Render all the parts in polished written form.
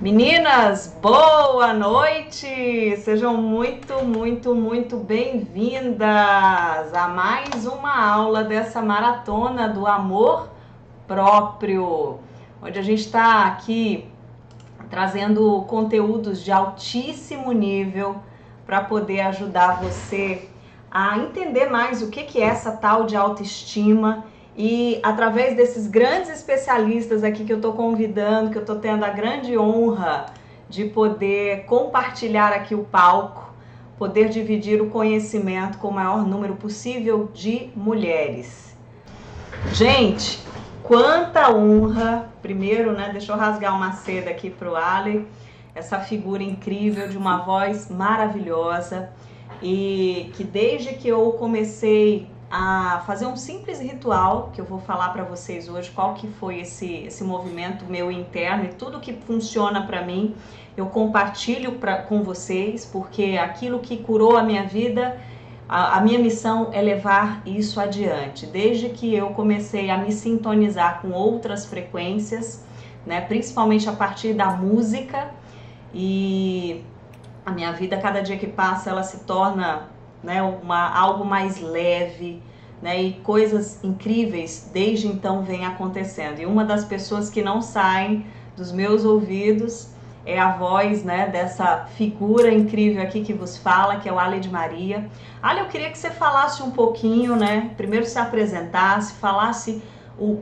Meninas, boa noite! Sejam muito bem-vindas a mais uma aula dessa maratona do amor próprio, onde a gente está aqui trazendo conteúdos de altíssimo nível para poder ajudar você a entender mais o que é essa tal de autoestima. E através desses grandes especialistas aqui que eu estou convidando, que eu estou tendo a grande honra de poder compartilhar aqui o palco, poder dividir o conhecimento com o maior número possível de mulheres. Gente, quanta honra! Primeiro, né, deixa eu rasgar uma seda aqui pro Ali, essa figura incrível de uma voz maravilhosa e que desde que eu comecei a fazer um simples ritual, que eu vou falar para vocês hoje qual que foi esse movimento meu interno e tudo que funciona para mim, eu compartilho com vocês, porque aquilo que curou a minha vida, a minha missão é levar isso adiante. Desde que eu comecei a me sintonizar com outras frequências, né, principalmente a partir da música, e a minha vida, cada dia que passa, ela se torna, né, algo mais leve, né, e coisas incríveis desde então vem acontecendo. E uma das pessoas que não saem dos meus ouvidos é a voz, né, dessa figura incrível aqui que vos fala, que é o Ali de Maria. Ali, eu queria que você falasse um pouquinho, né, primeiro se apresentasse, falasse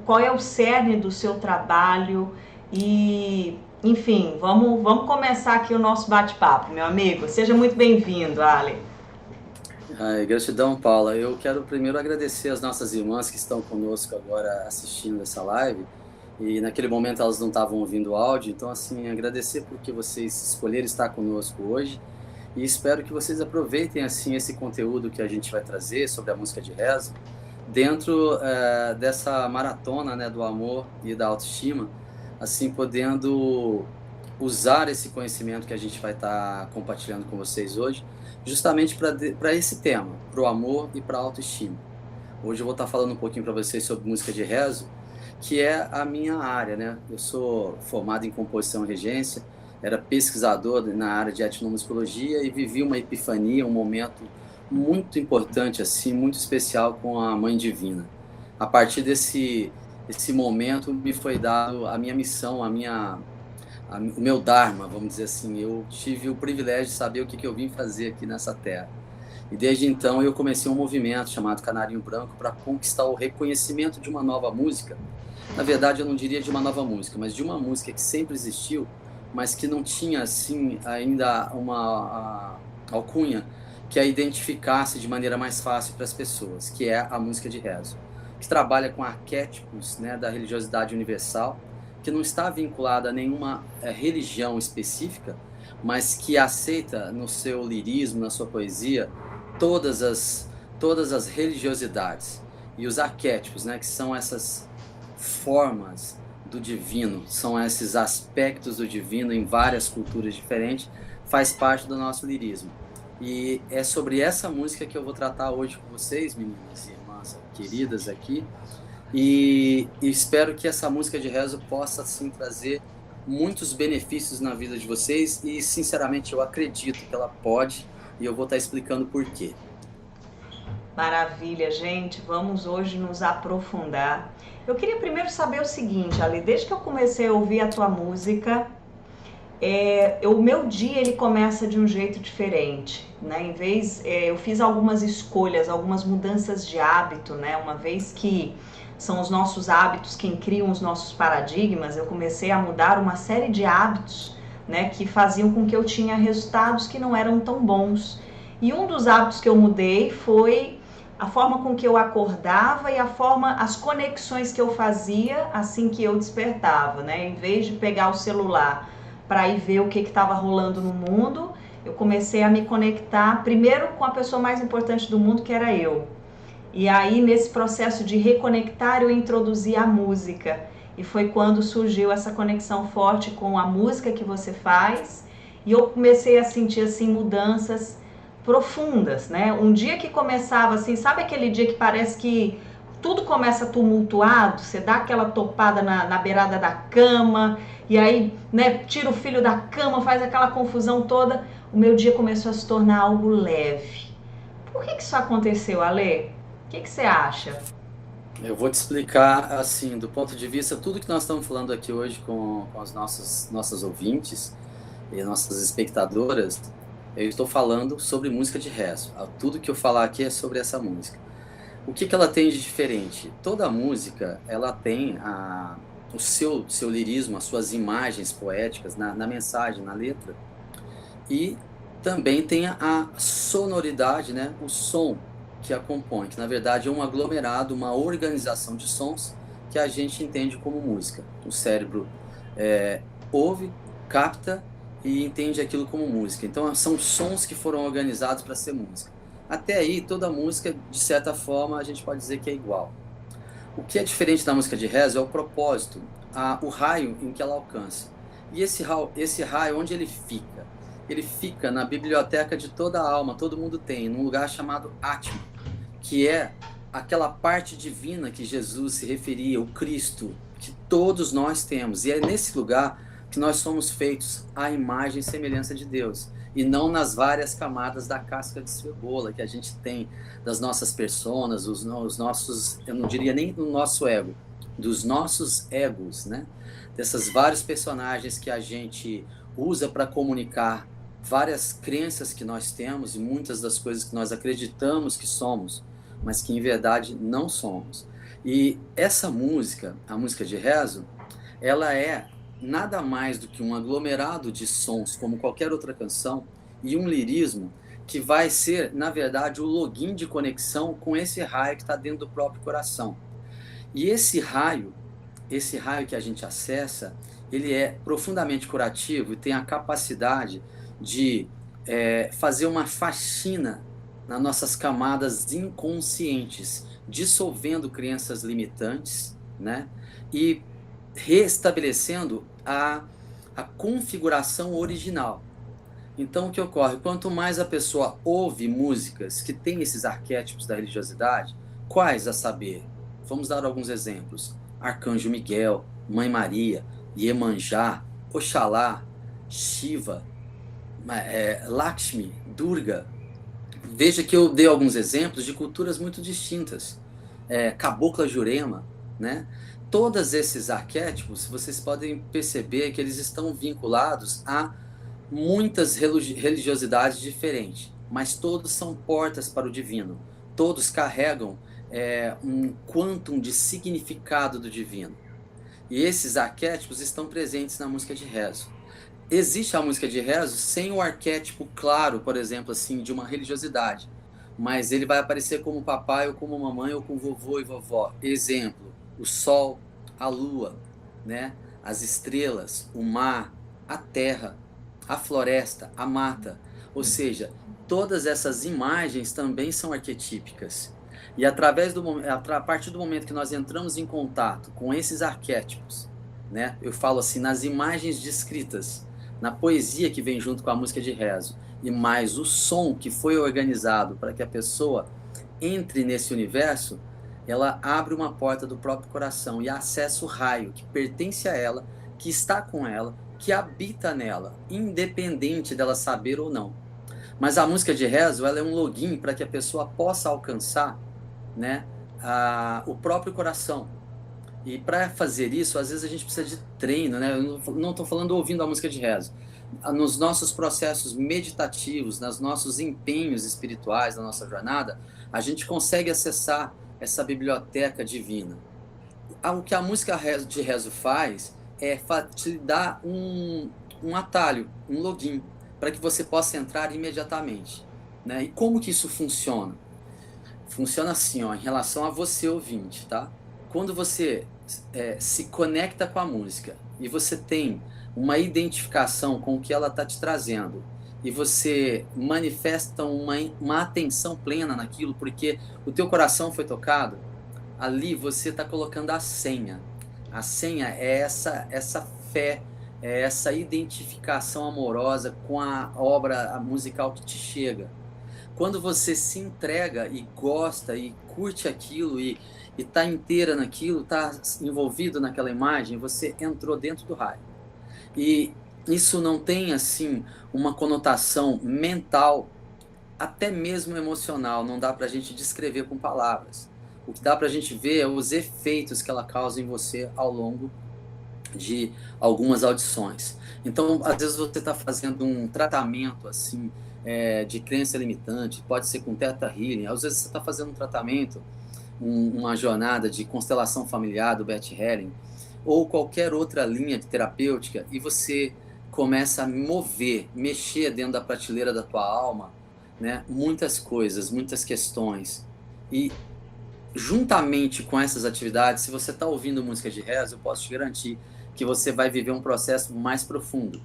qual é o cerne do seu trabalho e, enfim, vamos começar aqui o nosso bate-papo, meu amigo. Seja muito bem-vindo, Ali. Ai, gratidão, Paula. Eu quero primeiro agradecer as nossas irmãs que estão conosco agora assistindo essa live. E naquele momento elas não estavam ouvindo o áudio, então assim, agradecer porque vocês escolheram estar conosco hoje. E espero que vocês aproveitem assim esse conteúdo que a gente vai trazer sobre a música de rezo dentro dessa maratona, né, do amor e da autoestima, assim podendo usar esse conhecimento que a gente vai estar compartilhando com vocês hoje, justamente para esse tema, para o amor e para a autoestima. Hoje eu vou estar falando um pouquinho para vocês sobre música de rezo, que é a minha área, né? Eu sou formado em composição e regência, era pesquisador na área de etnomusicologia e vivi uma epifania, um momento muito importante, assim, muito especial com a Mãe Divina. A partir desse momento me foi dado a minha missão, o meu dharma, vamos dizer assim. Eu tive o privilégio de saber o que eu vim fazer aqui nessa terra. E desde então eu comecei um movimento chamado Canarinho Branco para conquistar o reconhecimento de uma nova música. Na verdade, eu não diria de uma nova música, mas de uma música que sempre existiu, mas que não tinha assim ainda uma alcunha que a identificasse de maneira mais fácil para as pessoas, que é a música de rezo, que trabalha com arquétipos, né, da religiosidade universal, que não está vinculada a nenhuma religião específica, mas que aceita no seu lirismo, na sua poesia, todas as religiosidades e os arquétipos, né, que são essas formas do divino, são esses aspectos do divino em várias culturas diferentes, faz parte do nosso lirismo. E é sobre essa música que eu vou tratar hoje com vocês, meninas e irmãs queridas aqui, e espero que essa música de rezo possa, assim, trazer muitos benefícios na vida de vocês e, sinceramente, eu acredito que ela pode e eu vou estar explicando por quê. Maravilha, gente. Vamos hoje nos aprofundar. Eu queria primeiro saber o seguinte, Ali, desde que eu comecei a ouvir a tua música, o meu dia ele começa de um jeito diferente, né? Eu fiz algumas escolhas, algumas mudanças de hábito, né? Uma vez que são os nossos hábitos quem criam os nossos paradigmas, eu comecei a mudar uma série de hábitos, né, que faziam com que eu tinha resultados que não eram tão bons. E um dos hábitos que eu mudei foi a forma com que eu acordava e as conexões que eu fazia assim que eu despertava, né? Em vez de pegar o celular para ir ver o que estava rolando no mundo, eu comecei a me conectar primeiro com a pessoa mais importante do mundo, que era eu. E aí, nesse processo de reconectar, eu introduzi a música. E foi quando surgiu essa conexão forte com a música que você faz. E eu comecei a sentir, assim, mudanças profundas, né? Um dia que começava assim, sabe aquele dia que parece que tudo começa tumultuado, você dá aquela topada na beirada da cama, e aí, né, tira o filho da cama, faz aquela confusão toda. O meu dia começou a se tornar algo leve. Por que isso aconteceu, Ale? O que você acha? Eu vou te explicar, assim, do ponto de vista, tudo que nós estamos falando aqui hoje com as nossas ouvintes e nossas espectadoras, eu estou falando sobre música de rezo. Tudo que eu falar aqui é sobre essa música. O que ela tem de diferente? Toda música, ela tem o seu lirismo, as suas imagens poéticas na mensagem, na letra, e também tem a sonoridade, né? O som que a compõe, que na verdade é um aglomerado, uma organização de sons que a gente entende como música. O cérebro ouve, capta e entende aquilo como música. Então são sons que foram organizados para ser música. Até aí, toda música, de certa forma, a gente pode dizer que é igual. O que é diferente da música de rezo é o propósito, o raio em que ela alcança. E esse raio, onde ele fica? Ele fica na biblioteca de toda a alma, todo mundo tem, num lugar chamado Atma, que é aquela parte divina que Jesus se referia, o Cristo, que todos nós temos. E é nesse lugar que nós somos feitos à imagem e semelhança de Deus, e não nas várias camadas da casca de cebola que a gente tem das nossas personas, os nossos, eu não diria nem do nosso ego, dos nossos egos, né? Dessas vários personagens que a gente usa para comunicar várias crenças que nós temos e muitas das coisas que nós acreditamos que somos, mas que em verdade não somos. E essa música, a música de rezo, ela é nada mais do que um aglomerado de sons, como qualquer outra canção, e um lirismo que vai ser, na verdade, o login de conexão com esse raio que está dentro do próprio coração. E esse raio que a gente acessa, ele é profundamente curativo e tem a capacidade de fazer uma faxina nas nossas camadas inconscientes, dissolvendo crenças limitantes, né? E restabelecendo a configuração original. Então, o que ocorre? Quanto mais a pessoa ouve músicas que têm esses arquétipos da religiosidade, quais a saber? Vamos dar alguns exemplos. Arcanjo Miguel, Mãe Maria, Iemanjá, Oxalá, Shiva, Lakshmi, Durga. Veja que eu dei alguns exemplos de culturas muito distintas. Cabocla Jurema, né? Todos esses arquétipos, vocês podem perceber que eles estão vinculados a muitas religiosidades diferentes, mas todos são portas para o divino. Todos carregam um quantum de significado do divino. E esses arquétipos estão presentes na música de rezo. Existe a música de rezo sem o arquétipo claro, por exemplo, assim, de uma religiosidade, mas ele vai aparecer como papai ou como mamãe ou com vovô e vovó. Exemplo, o sol, a lua, né? As estrelas, o mar, a terra, a floresta, a mata. Ou seja, todas essas imagens também são arquetípicas. E a partir do momento que nós entramos em contato com esses arquétipos, né? Eu falo assim, nas imagens descritas, na poesia que vem junto com a música de rezo, e mais o som que foi organizado para que a pessoa entre nesse universo, ela abre uma porta do próprio coração e acessa o raio que pertence a ela, que está com ela, que habita nela, independente dela saber ou não. Mas a música de rezo, ela é um login para que a pessoa possa alcançar, né, o próprio coração. E para fazer isso, às vezes a gente precisa de treino, né? Eu não estou falando ouvindo a música de rezo. Nos nossos processos meditativos, nos nossos empenhos espirituais, na nossa jornada, a gente consegue acessar essa biblioteca divina. O que a música de rezo faz é te dar um atalho, um login, para que você possa entrar imediatamente, né? E como que isso funciona? Funciona assim, ó, em relação a você, ouvinte, tá? Quando você se conecta com a música e você tem uma identificação com o que ela está te trazendo e você manifesta uma atenção plena naquilo porque o teu coração foi tocado, ali você está colocando a senha. A senha é essa fé, é essa identificação amorosa com a obra musical que te chega. Quando você se entrega e gosta e curte aquilo e e está inteira naquilo, está envolvido naquela imagem, você entrou dentro do raio. E isso não tem, assim, uma conotação mental, até mesmo emocional, não dá para a gente descrever com palavras. O que dá para a gente ver é os efeitos que ela causa em você ao longo de algumas audições. Então, às vezes você está fazendo um tratamento assim de crença limitante, pode ser com Theta Healing, às vezes você está fazendo um tratamento, uma jornada de constelação familiar do Beth Helling, ou qualquer outra linha de terapêutica, e você começa a mexer dentro da prateleira da tua alma, né? Muitas coisas, muitas questões. E juntamente com essas atividades, se você está ouvindo música de rezo, eu posso te garantir que você vai viver um processo mais profundo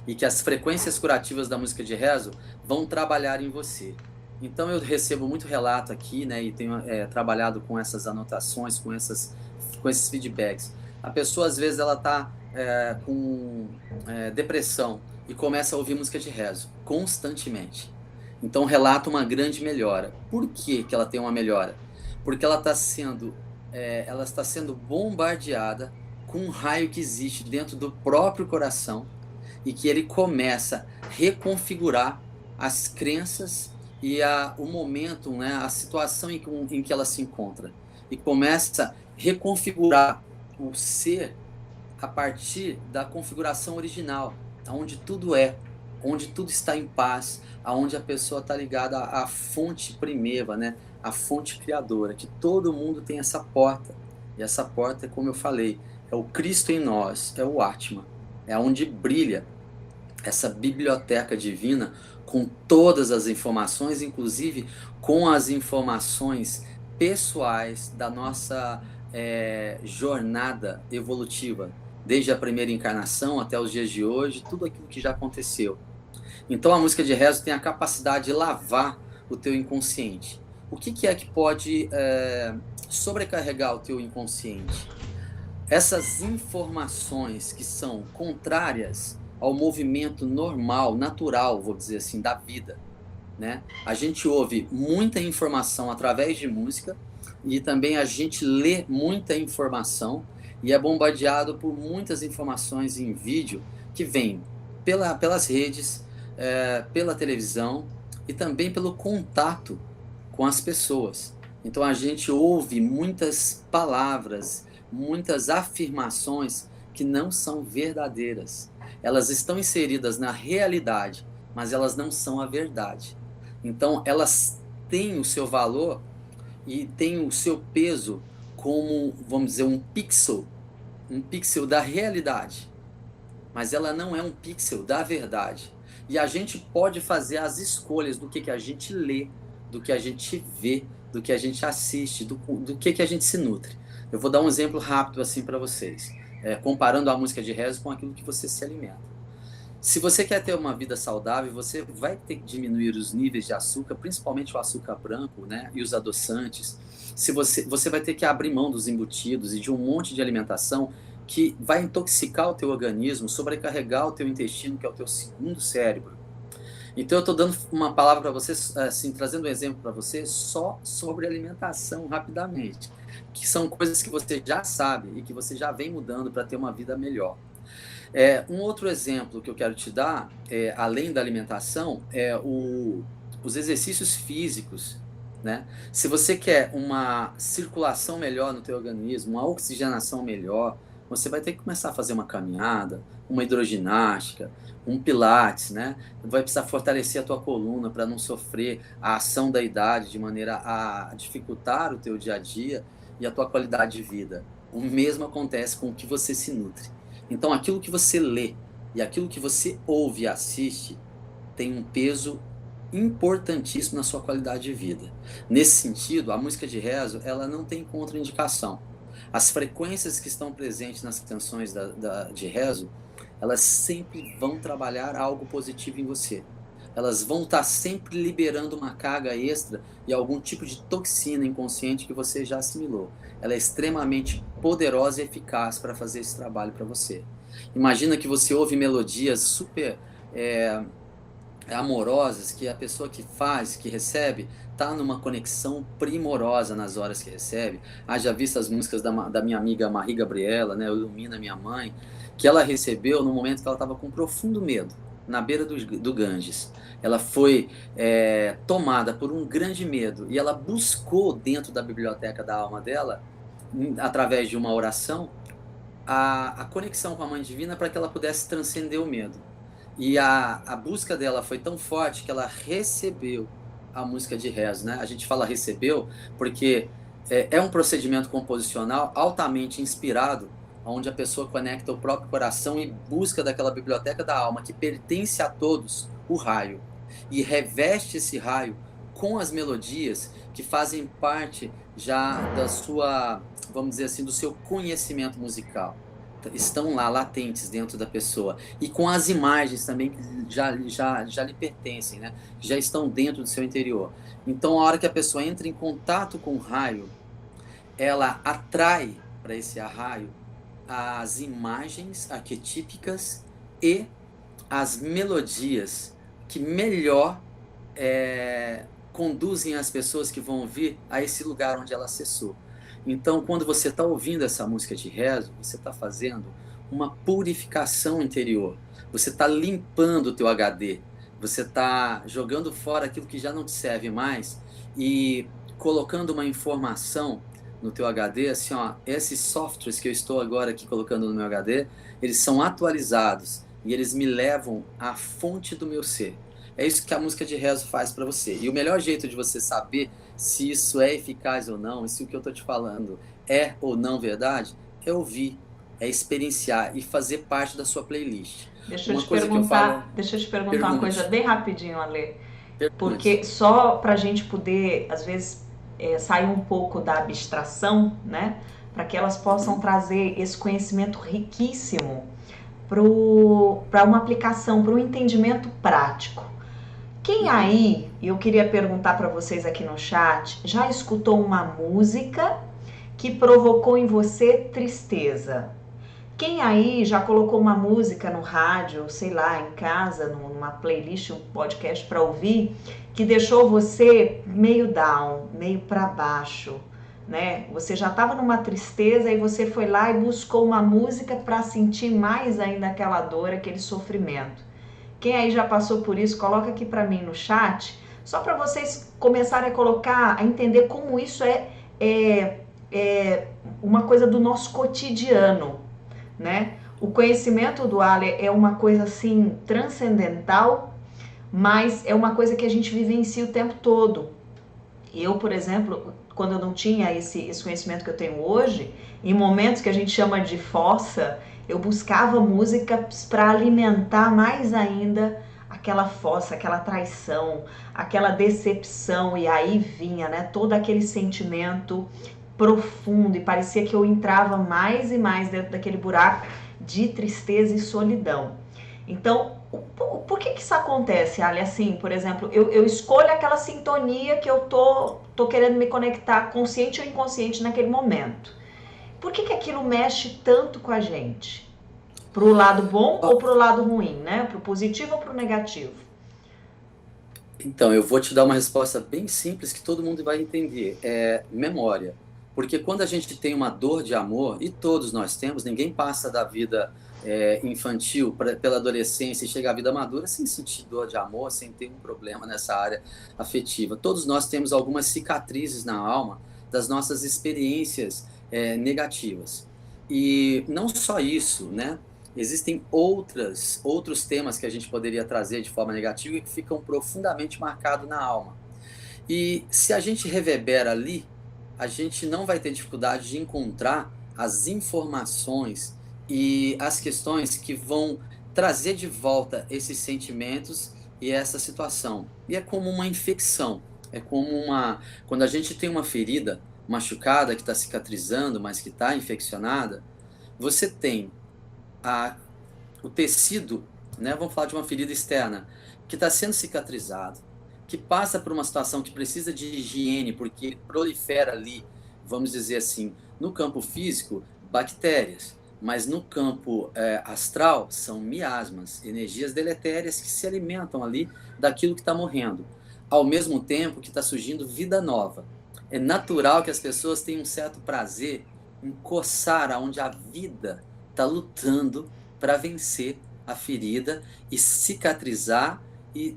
e que as frequências curativas da música de rezo vão trabalhar em você. Então eu recebo muito relato aqui, né, e tenho trabalhado com essas anotações, com esses feedbacks. A pessoa às vezes ela está com depressão e começa a ouvir música de rezo constantemente. Então relata uma grande melhora. Por que ela tem uma melhora? Porque ela está sendo bombardeada com um raio que existe dentro do próprio coração e que ele começa a reconfigurar as crenças e o momento, né, a situação em que ela se encontra. E começa a reconfigurar o ser a partir da configuração original, onde tudo onde tudo está em paz, onde a pessoa está ligada à fonte primeva, né? A fonte criadora, que todo mundo tem essa porta. E essa porta, como eu falei, é o Cristo em nós, é o Atma, é onde brilha essa biblioteca divina com todas as informações, inclusive com as informações pessoais da nossa jornada evolutiva, desde a primeira encarnação até os dias de hoje, tudo aquilo que já aconteceu. Então a música de rezo tem a capacidade de lavar o teu inconsciente. O que é que pode sobrecarregar o teu inconsciente? Essas informações que são contrárias ao movimento normal, natural, vou dizer assim, da vida, né? A gente ouve muita informação através de música e também a gente lê muita informação e é bombardeado por muitas informações em vídeo que vêm pelas redes, pela televisão e também pelo contato com as pessoas. Então a gente ouve muitas palavras, muitas afirmações que não são verdadeiras. Elas estão inseridas na realidade, mas elas não são a verdade. Então elas têm o seu valor e têm o seu peso como, vamos dizer, um pixel da realidade. Mas ela não é um pixel da verdade. E a gente pode fazer as escolhas do que a gente lê, do que a gente vê, do que a gente assiste, do que a gente se nutre. Eu vou dar um exemplo rápido assim para vocês, comparando a música de rezo com aquilo que você se alimenta. Se você quer ter uma vida saudável, você vai ter que diminuir os níveis de açúcar, principalmente o açúcar branco, né, e os adoçantes. Se você vai ter que abrir mão dos embutidos e de um monte de alimentação que vai intoxicar o teu organismo, sobrecarregar o teu intestino, que é o teu segundo cérebro. Então eu estou dando uma palavra para você, assim, trazendo um exemplo para você só sobre alimentação, rapidamente, que são coisas que você já sabe e que você já vem mudando para ter uma vida melhor. Um outro exemplo que eu quero te dar, além da alimentação, os exercícios físicos, né? Se você quer uma circulação melhor no teu organismo, uma oxigenação melhor, você vai ter que começar a fazer uma caminhada, uma hidroginástica, um pilates, né? Vai precisar fortalecer a tua coluna para não sofrer a ação da idade de maneira a dificultar o teu dia a dia e a tua qualidade de vida. O mesmo acontece com o que você se nutre. Então aquilo que você lê e aquilo que você ouve e assiste tem um peso importantíssimo na sua qualidade de vida. Nesse sentido, a música de rezo, ela não tem contraindicação. As frequências que estão presentes nas canções de rezo, elas sempre vão trabalhar algo positivo em você. Elas vão estar sempre liberando uma carga extra e algum tipo de toxina inconsciente que você já assimilou. Ela é extremamente poderosa e eficaz para fazer esse trabalho para você. Imagina que você ouve melodias super amorosas, que a pessoa que faz, que recebe, tá numa conexão primorosa nas horas que recebe. Haja visto as músicas da minha amiga Marie Gabriela, né, Ilumina Minha Mãe, que ela recebeu no momento que ela estava com profundo medo, na beira do Ganges. Ela foi tomada por um grande medo e ela buscou dentro da biblioteca da alma dela, através de uma oração, a conexão com a Mãe Divina para que ela pudesse transcender o medo. E a busca dela foi tão forte que ela recebeu a música de rezo, né? A gente fala recebeu porque é um procedimento composicional altamente inspirado, onde a pessoa conecta o próprio coração e busca daquela biblioteca da alma que pertence a todos o raio e reveste esse raio com as melodias que fazem parte já da sua, vamos dizer assim, do seu conhecimento musical. Estão lá latentes dentro da pessoa e com as imagens também que já lhe pertencem, né? Que já estão dentro do seu interior. Então, a hora que a pessoa entra em contato com o raio, ela atrai para esse raio as imagens arquetípicas e as melodias que melhor conduzem as pessoas que vão vir a esse lugar onde ela acessou. Então, quando você está ouvindo essa música de rezo, você está fazendo uma purificação interior. Você está limpando o teu HD. Você está jogando fora aquilo que já não te serve mais e colocando uma informação no teu HD, assim, ó, esses softwares que eu estou agora aqui colocando no meu HD, eles são atualizados e eles me levam à fonte do meu ser. É isso que a música de rezo faz para você. E o melhor jeito de você saber se isso é eficaz ou não, e se o que eu estou te falando é ou não verdade, é ouvir, é experienciar e fazer parte da sua playlist. Deixa eu te perguntar uma coisa bem rapidinho, Ale. Porque só para a gente poder, às vezes, sair um pouco da abstração, né? Para que elas possam trazer esse conhecimento riquíssimo para uma aplicação, para um entendimento prático. Quem aí, eu queria perguntar para vocês aqui no chat, já escutou uma música que provocou em você tristeza? Quem aí já colocou uma música no rádio, sei lá, em casa, numa playlist, um podcast para ouvir, que deixou você meio down, meio para baixo, né? Você já estava numa tristeza e você foi lá e buscou uma música para sentir mais ainda aquela dor, aquele sofrimento. Quem aí já passou por isso, coloca aqui para mim no chat, só para vocês começarem a colocar, a entender como isso é uma coisa do nosso cotidiano, né? O conhecimento do Ale é uma coisa assim transcendental, mas é uma coisa que a gente vivencia o tempo todo. Eu, por exemplo, quando eu não tinha esse conhecimento que eu tenho hoje, em momentos que a gente chama de fossa, eu buscava músicas para alimentar mais ainda aquela fossa, aquela traição, aquela decepção, e aí vinha, né, todo aquele sentimento profundo, e parecia que eu entrava mais e mais dentro daquele buraco de tristeza e solidão. Então, por que isso acontece, Ali? Assim, por exemplo, eu escolho aquela sintonia que eu tô querendo me conectar, consciente ou inconsciente, naquele momento. Por que aquilo mexe tanto com a gente? Pro lado bom ou pro lado ruim, né? Pro positivo ou pro negativo? Então, eu vou te dar uma resposta bem simples que todo mundo vai entender. É memória. Porque quando a gente tem uma dor de amor, e todos nós temos, ninguém passa da vida infantil pela adolescência e chega à vida madura sem sentir dor de amor, sem ter um problema nessa área afetiva. Todos nós temos algumas cicatrizes na alma das nossas experiências negativas. E não só isso, né? Existem outros temas que a gente poderia trazer de forma negativa e que ficam profundamente marcados na alma. E se a gente reverbera ali, a gente não vai ter dificuldade de encontrar as informações e as questões que vão trazer de volta esses sentimentos e essa situação. E é como uma infecção, é como quando a gente tem uma ferida machucada que está cicatrizando, mas que está infeccionada, você tem o tecido, né? Vamos falar de uma ferida externa, que está sendo cicatrizado, que passa por uma situação que precisa de higiene, porque prolifera ali, vamos dizer assim, no campo físico, bactérias, mas no campo astral são miasmas, energias deletérias que se alimentam ali daquilo que está morrendo, ao mesmo tempo que está surgindo vida nova. É natural que as pessoas tenham um certo prazer em coçar aonde a vida está lutando para vencer a ferida e cicatrizar e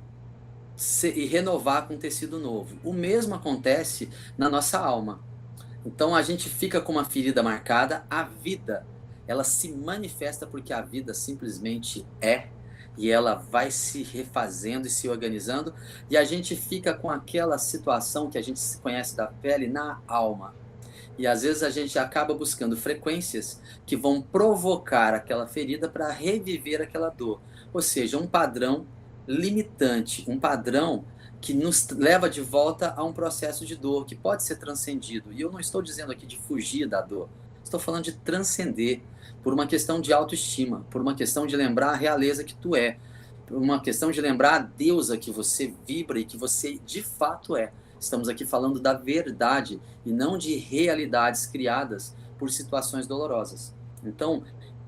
renovar com tecido novo. O mesmo acontece na nossa alma. Então a gente fica com uma ferida marcada, a vida, ela se manifesta porque a vida simplesmente é, e ela vai se refazendo e se organizando, e a gente fica com aquela situação que a gente conhece da pele na alma. E às vezes a gente acaba buscando frequências que vão provocar aquela ferida para reviver aquela dor. Ou seja, um padrão limitante, um padrão que nos leva de volta a um processo de dor que pode ser transcendido. E eu não estou dizendo aqui de fugir da dor. Estou falando de transcender por uma questão de autoestima, por uma questão de lembrar a realeza que tu é, por uma questão de lembrar a deusa que você vibra e que você de fato é. Estamos aqui falando da verdade e não de realidades criadas por situações dolorosas. Então,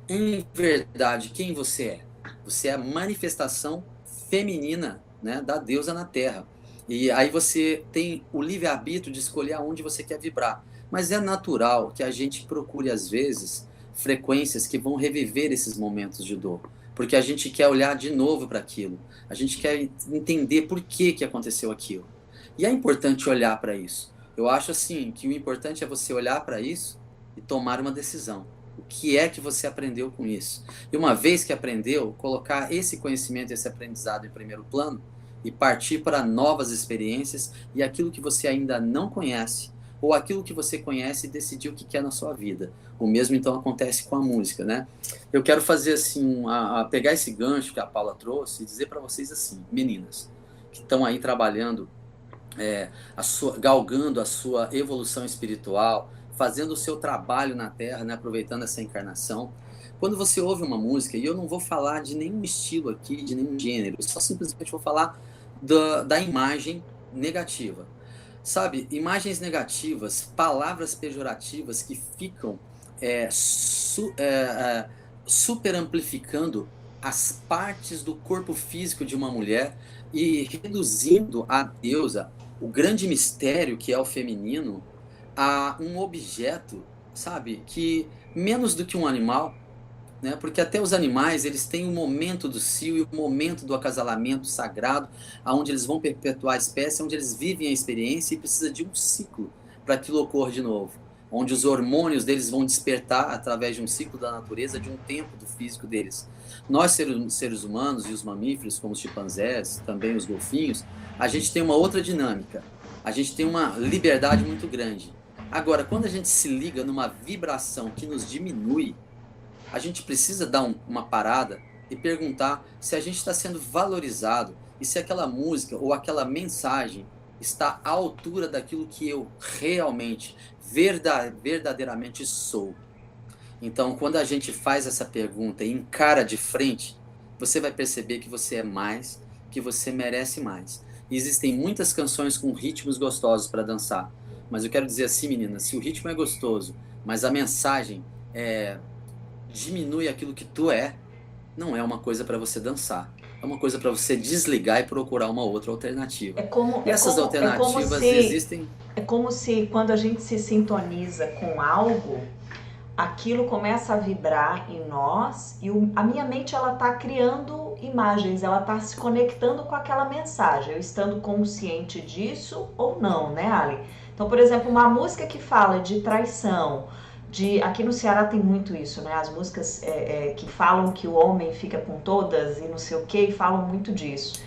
em verdade, quem você é? Você é a manifestação feminina, né, da deusa na Terra. E aí você tem o livre-arbítrio de escolher aonde você quer vibrar. Mas é natural que a gente procure, às vezes, frequências que vão reviver esses momentos de dor. Porque a gente quer olhar de novo para aquilo. A gente quer entender por que aconteceu aquilo. E é importante olhar para isso. Eu acho assim que o importante é você olhar para isso e tomar uma decisão. O que é que você aprendeu com isso? E uma vez que aprendeu, colocar esse conhecimento, esse aprendizado em primeiro plano e partir para novas experiências e aquilo que você ainda não conhece ou aquilo que você conhece e decidir o que quer na sua vida. O mesmo então acontece com a música, né? Eu quero fazer assim, pegar esse gancho que a Paula trouxe e dizer para vocês assim, meninas que estão aí trabalhando, galgando a sua evolução espiritual, fazendo o seu trabalho na Terra, né, aproveitando essa encarnação. Quando você ouve uma música, e eu não vou falar de nenhum estilo aqui, de nenhum gênero, eu só simplesmente vou falar da imagem negativa. Sabe, imagens negativas, palavras pejorativas que ficam super amplificando as partes do corpo físico de uma mulher e reduzindo a deusa, o grande mistério que é o feminino, a um objeto, sabe, que menos do que um animal, né? Porque até os animais, eles têm o momento do cio e o momento do acasalamento sagrado, onde eles vão perpetuar a espécie, onde eles vivem a experiência e precisa de um ciclo para aquilo ocorra de novo, onde os hormônios deles vão despertar através de um ciclo da natureza, de um tempo do físico deles. Nós, seres humanos e os mamíferos, como os chimpanzés, também os golfinhos, a gente tem uma outra dinâmica, a gente tem uma liberdade muito grande. Agora, quando a gente se liga numa vibração que nos diminui, a gente precisa dar uma parada e perguntar se a gente está sendo valorizado e se aquela música ou aquela mensagem está à altura daquilo que eu realmente, verdadeiramente sou. Então, quando a gente faz essa pergunta e encara de frente, você vai perceber que você é mais, que você merece mais. E existem muitas canções com ritmos gostosos para dançar. Mas eu quero dizer assim, meninas, se o ritmo é gostoso, mas a mensagem diminui aquilo que tu é, não é uma coisa para você dançar. É uma coisa para você desligar e procurar uma outra alternativa. E essas alternativas existem. É como se quando a gente se sintoniza com algo, aquilo começa a vibrar em nós e a minha mente ela está criando imagens, ela está se conectando com aquela mensagem, eu estando consciente disso ou não, né, Ali? Então, por exemplo, uma música que fala de traição, aqui no Ceará tem muito isso, né? As músicas que falam que o homem fica com todas e não sei o que, e falam muito disso.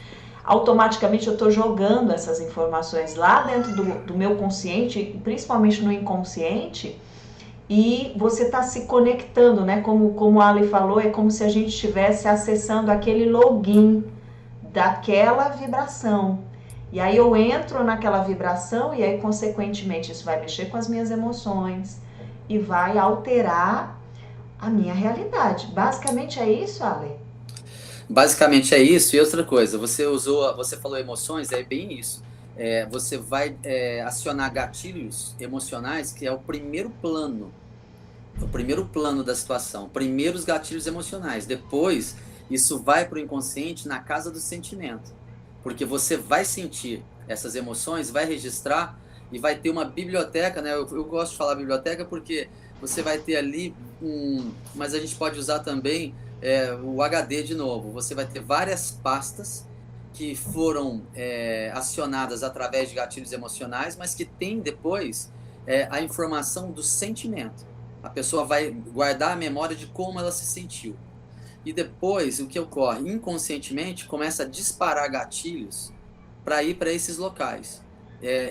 Automaticamente eu estou jogando essas informações lá dentro do meu consciente, principalmente no inconsciente, e você está se conectando, né? Como a Ali falou, é como se a gente estivesse acessando aquele login daquela vibração. E aí eu entro naquela vibração e aí, consequentemente, isso vai mexer com as minhas emoções e vai alterar a minha realidade. Basicamente é isso, Ale? Basicamente é isso. E outra coisa, você falou emoções, é bem isso. Você vai acionar gatilhos emocionais, que é o primeiro plano o primeiro plano da situação. Primeiro os gatilhos emocionais, depois isso vai para o inconsciente na casa do sentimento. Porque você vai sentir essas emoções, vai registrar e vai ter uma biblioteca, né? Eu gosto de falar biblioteca porque você vai ter ali mas a gente pode usar também o HD de novo. Você vai ter várias pastas que foram acionadas através de gatilhos emocionais, mas que tem depois a informação do sentimento. A pessoa vai guardar a memória de como ela se sentiu. E depois, o que ocorre? Inconscientemente, começa a disparar gatilhos para ir para esses locais.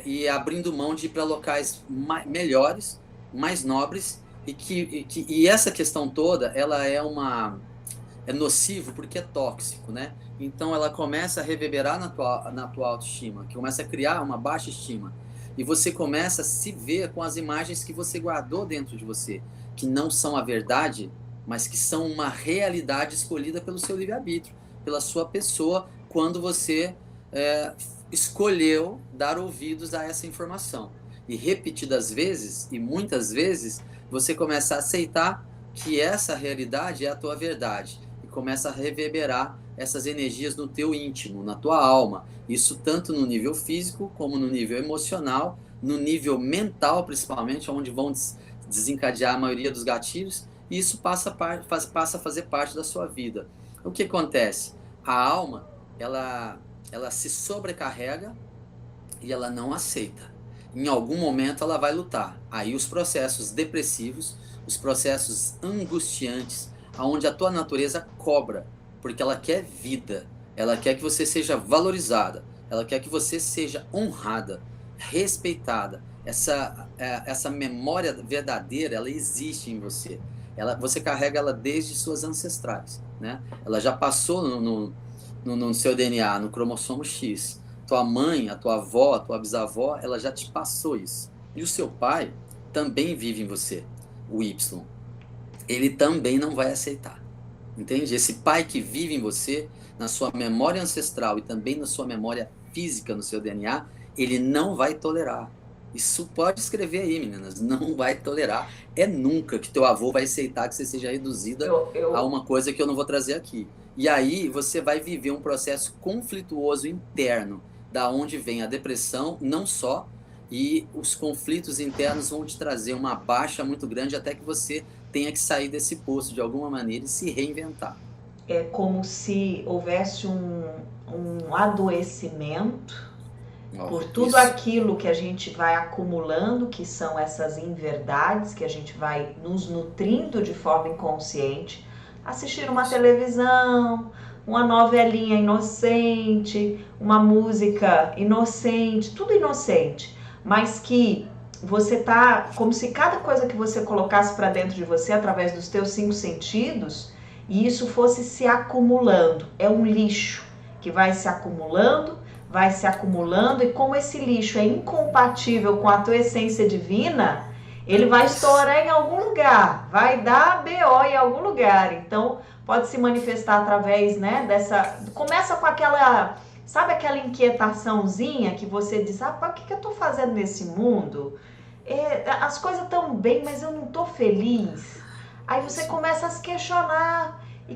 E abrindo mão de ir para locais melhores, mais nobres, e essa questão toda, ela é nocivo porque é tóxico, né? Então ela começa a reverberar na tua autoestima, que começa a criar uma baixa estima. E você começa a se ver com as imagens que você guardou dentro de você, que não são a verdade, mas que são uma realidade escolhida pelo seu livre-arbítrio, pela sua pessoa, quando você escolheu dar ouvidos a essa informação. E repetidas vezes, e muitas vezes, você começa a aceitar que essa realidade é a tua verdade. E começa a reverberar essas energias no teu íntimo, na tua alma. Isso tanto no nível físico, como no nível emocional, no nível mental, principalmente, onde vão desencadear a maioria dos gatilhos, e isso passa a fazer parte da sua vida. O que acontece? A alma, ela se sobrecarrega e ela não aceita. Em algum momento ela vai lutar. Aí os processos depressivos, os processos angustiantes, onde a tua natureza cobra, porque ela quer vida, ela quer que você seja valorizada, ela quer que você seja honrada, respeitada. Essa memória verdadeira, ela existe em você. Você carrega ela desde suas ancestrais, né? Ela já passou no seu DNA, no cromossomo X. Tua mãe, a tua avó, a tua bisavó, ela já te passou isso. E o seu pai também vive em você, o Y. Ele também não vai aceitar. Entende? Esse pai que vive em você, na sua memória ancestral e também na sua memória física, no seu DNA, ele não vai tolerar. Isso pode escrever aí, meninas. Não vai tolerar. É nunca que teu avô vai aceitar que você seja reduzida a uma coisa que eu não vou trazer aqui. E aí você vai viver um processo conflituoso interno, da onde vem a depressão, não só, e os conflitos internos vão te trazer uma baixa muito grande até que você tenha que sair desse poço de alguma maneira e se reinventar. É como se houvesse um adoecimento por tudo aquilo que a gente vai acumulando, que são essas inverdades, que a gente vai nos nutrindo de forma inconsciente, assistir uma televisão, uma novelinha inocente, uma música inocente, tudo inocente, mas que você tá como se cada coisa que você colocasse para dentro de você através dos teus 5 sentidos, e isso fosse se acumulando. É um lixo que vai se acumulando, e como esse lixo é incompatível com a tua essência divina, ele vai estourar em algum lugar, vai dar BO em algum lugar. Então pode se manifestar através, né, começa com aquela, sabe, aquela inquietaçãozinha que você diz, o que eu tô fazendo nesse mundo? As coisas estão bem, mas eu não tô feliz. Aí você começa a se questionar, e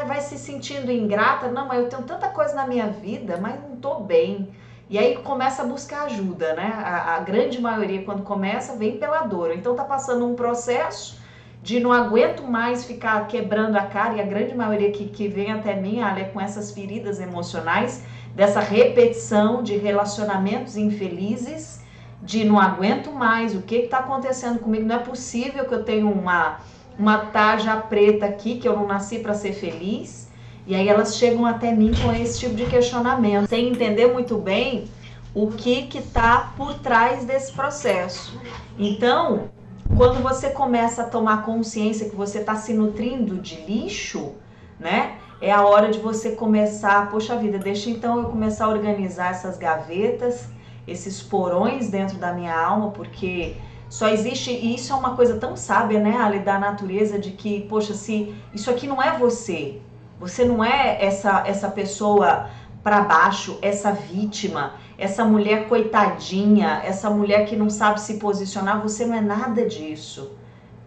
vai se sentindo ingrata. Não, mas eu tenho tanta coisa na minha vida, mas não tô bem. E aí começa a buscar ajuda, né? A grande maioria, quando começa, vem pela dor. Então tá passando um processo de não aguento mais ficar quebrando a cara, e a grande maioria que vem até mim, é com essas feridas emocionais, dessa repetição de relacionamentos infelizes, de não aguento mais, o que está acontecendo comigo? Não é possível que eu tenha uma tarja preta aqui, que eu não nasci para ser feliz. E aí elas chegam até mim com esse tipo de questionamento, sem entender muito bem o que está por trás desse processo. Então, quando você começa a tomar consciência que você está se nutrindo de lixo, né? É a hora de você começar, poxa vida, deixa então eu começar a organizar essas gavetas, esses porões dentro da minha alma, porque só existe, e isso é uma coisa tão sábia, né, Ali, da natureza, de que, poxa, se isso aqui não é você não é essa pessoa para baixo, essa vítima, essa mulher coitadinha, essa mulher que não sabe se posicionar, você não é nada disso.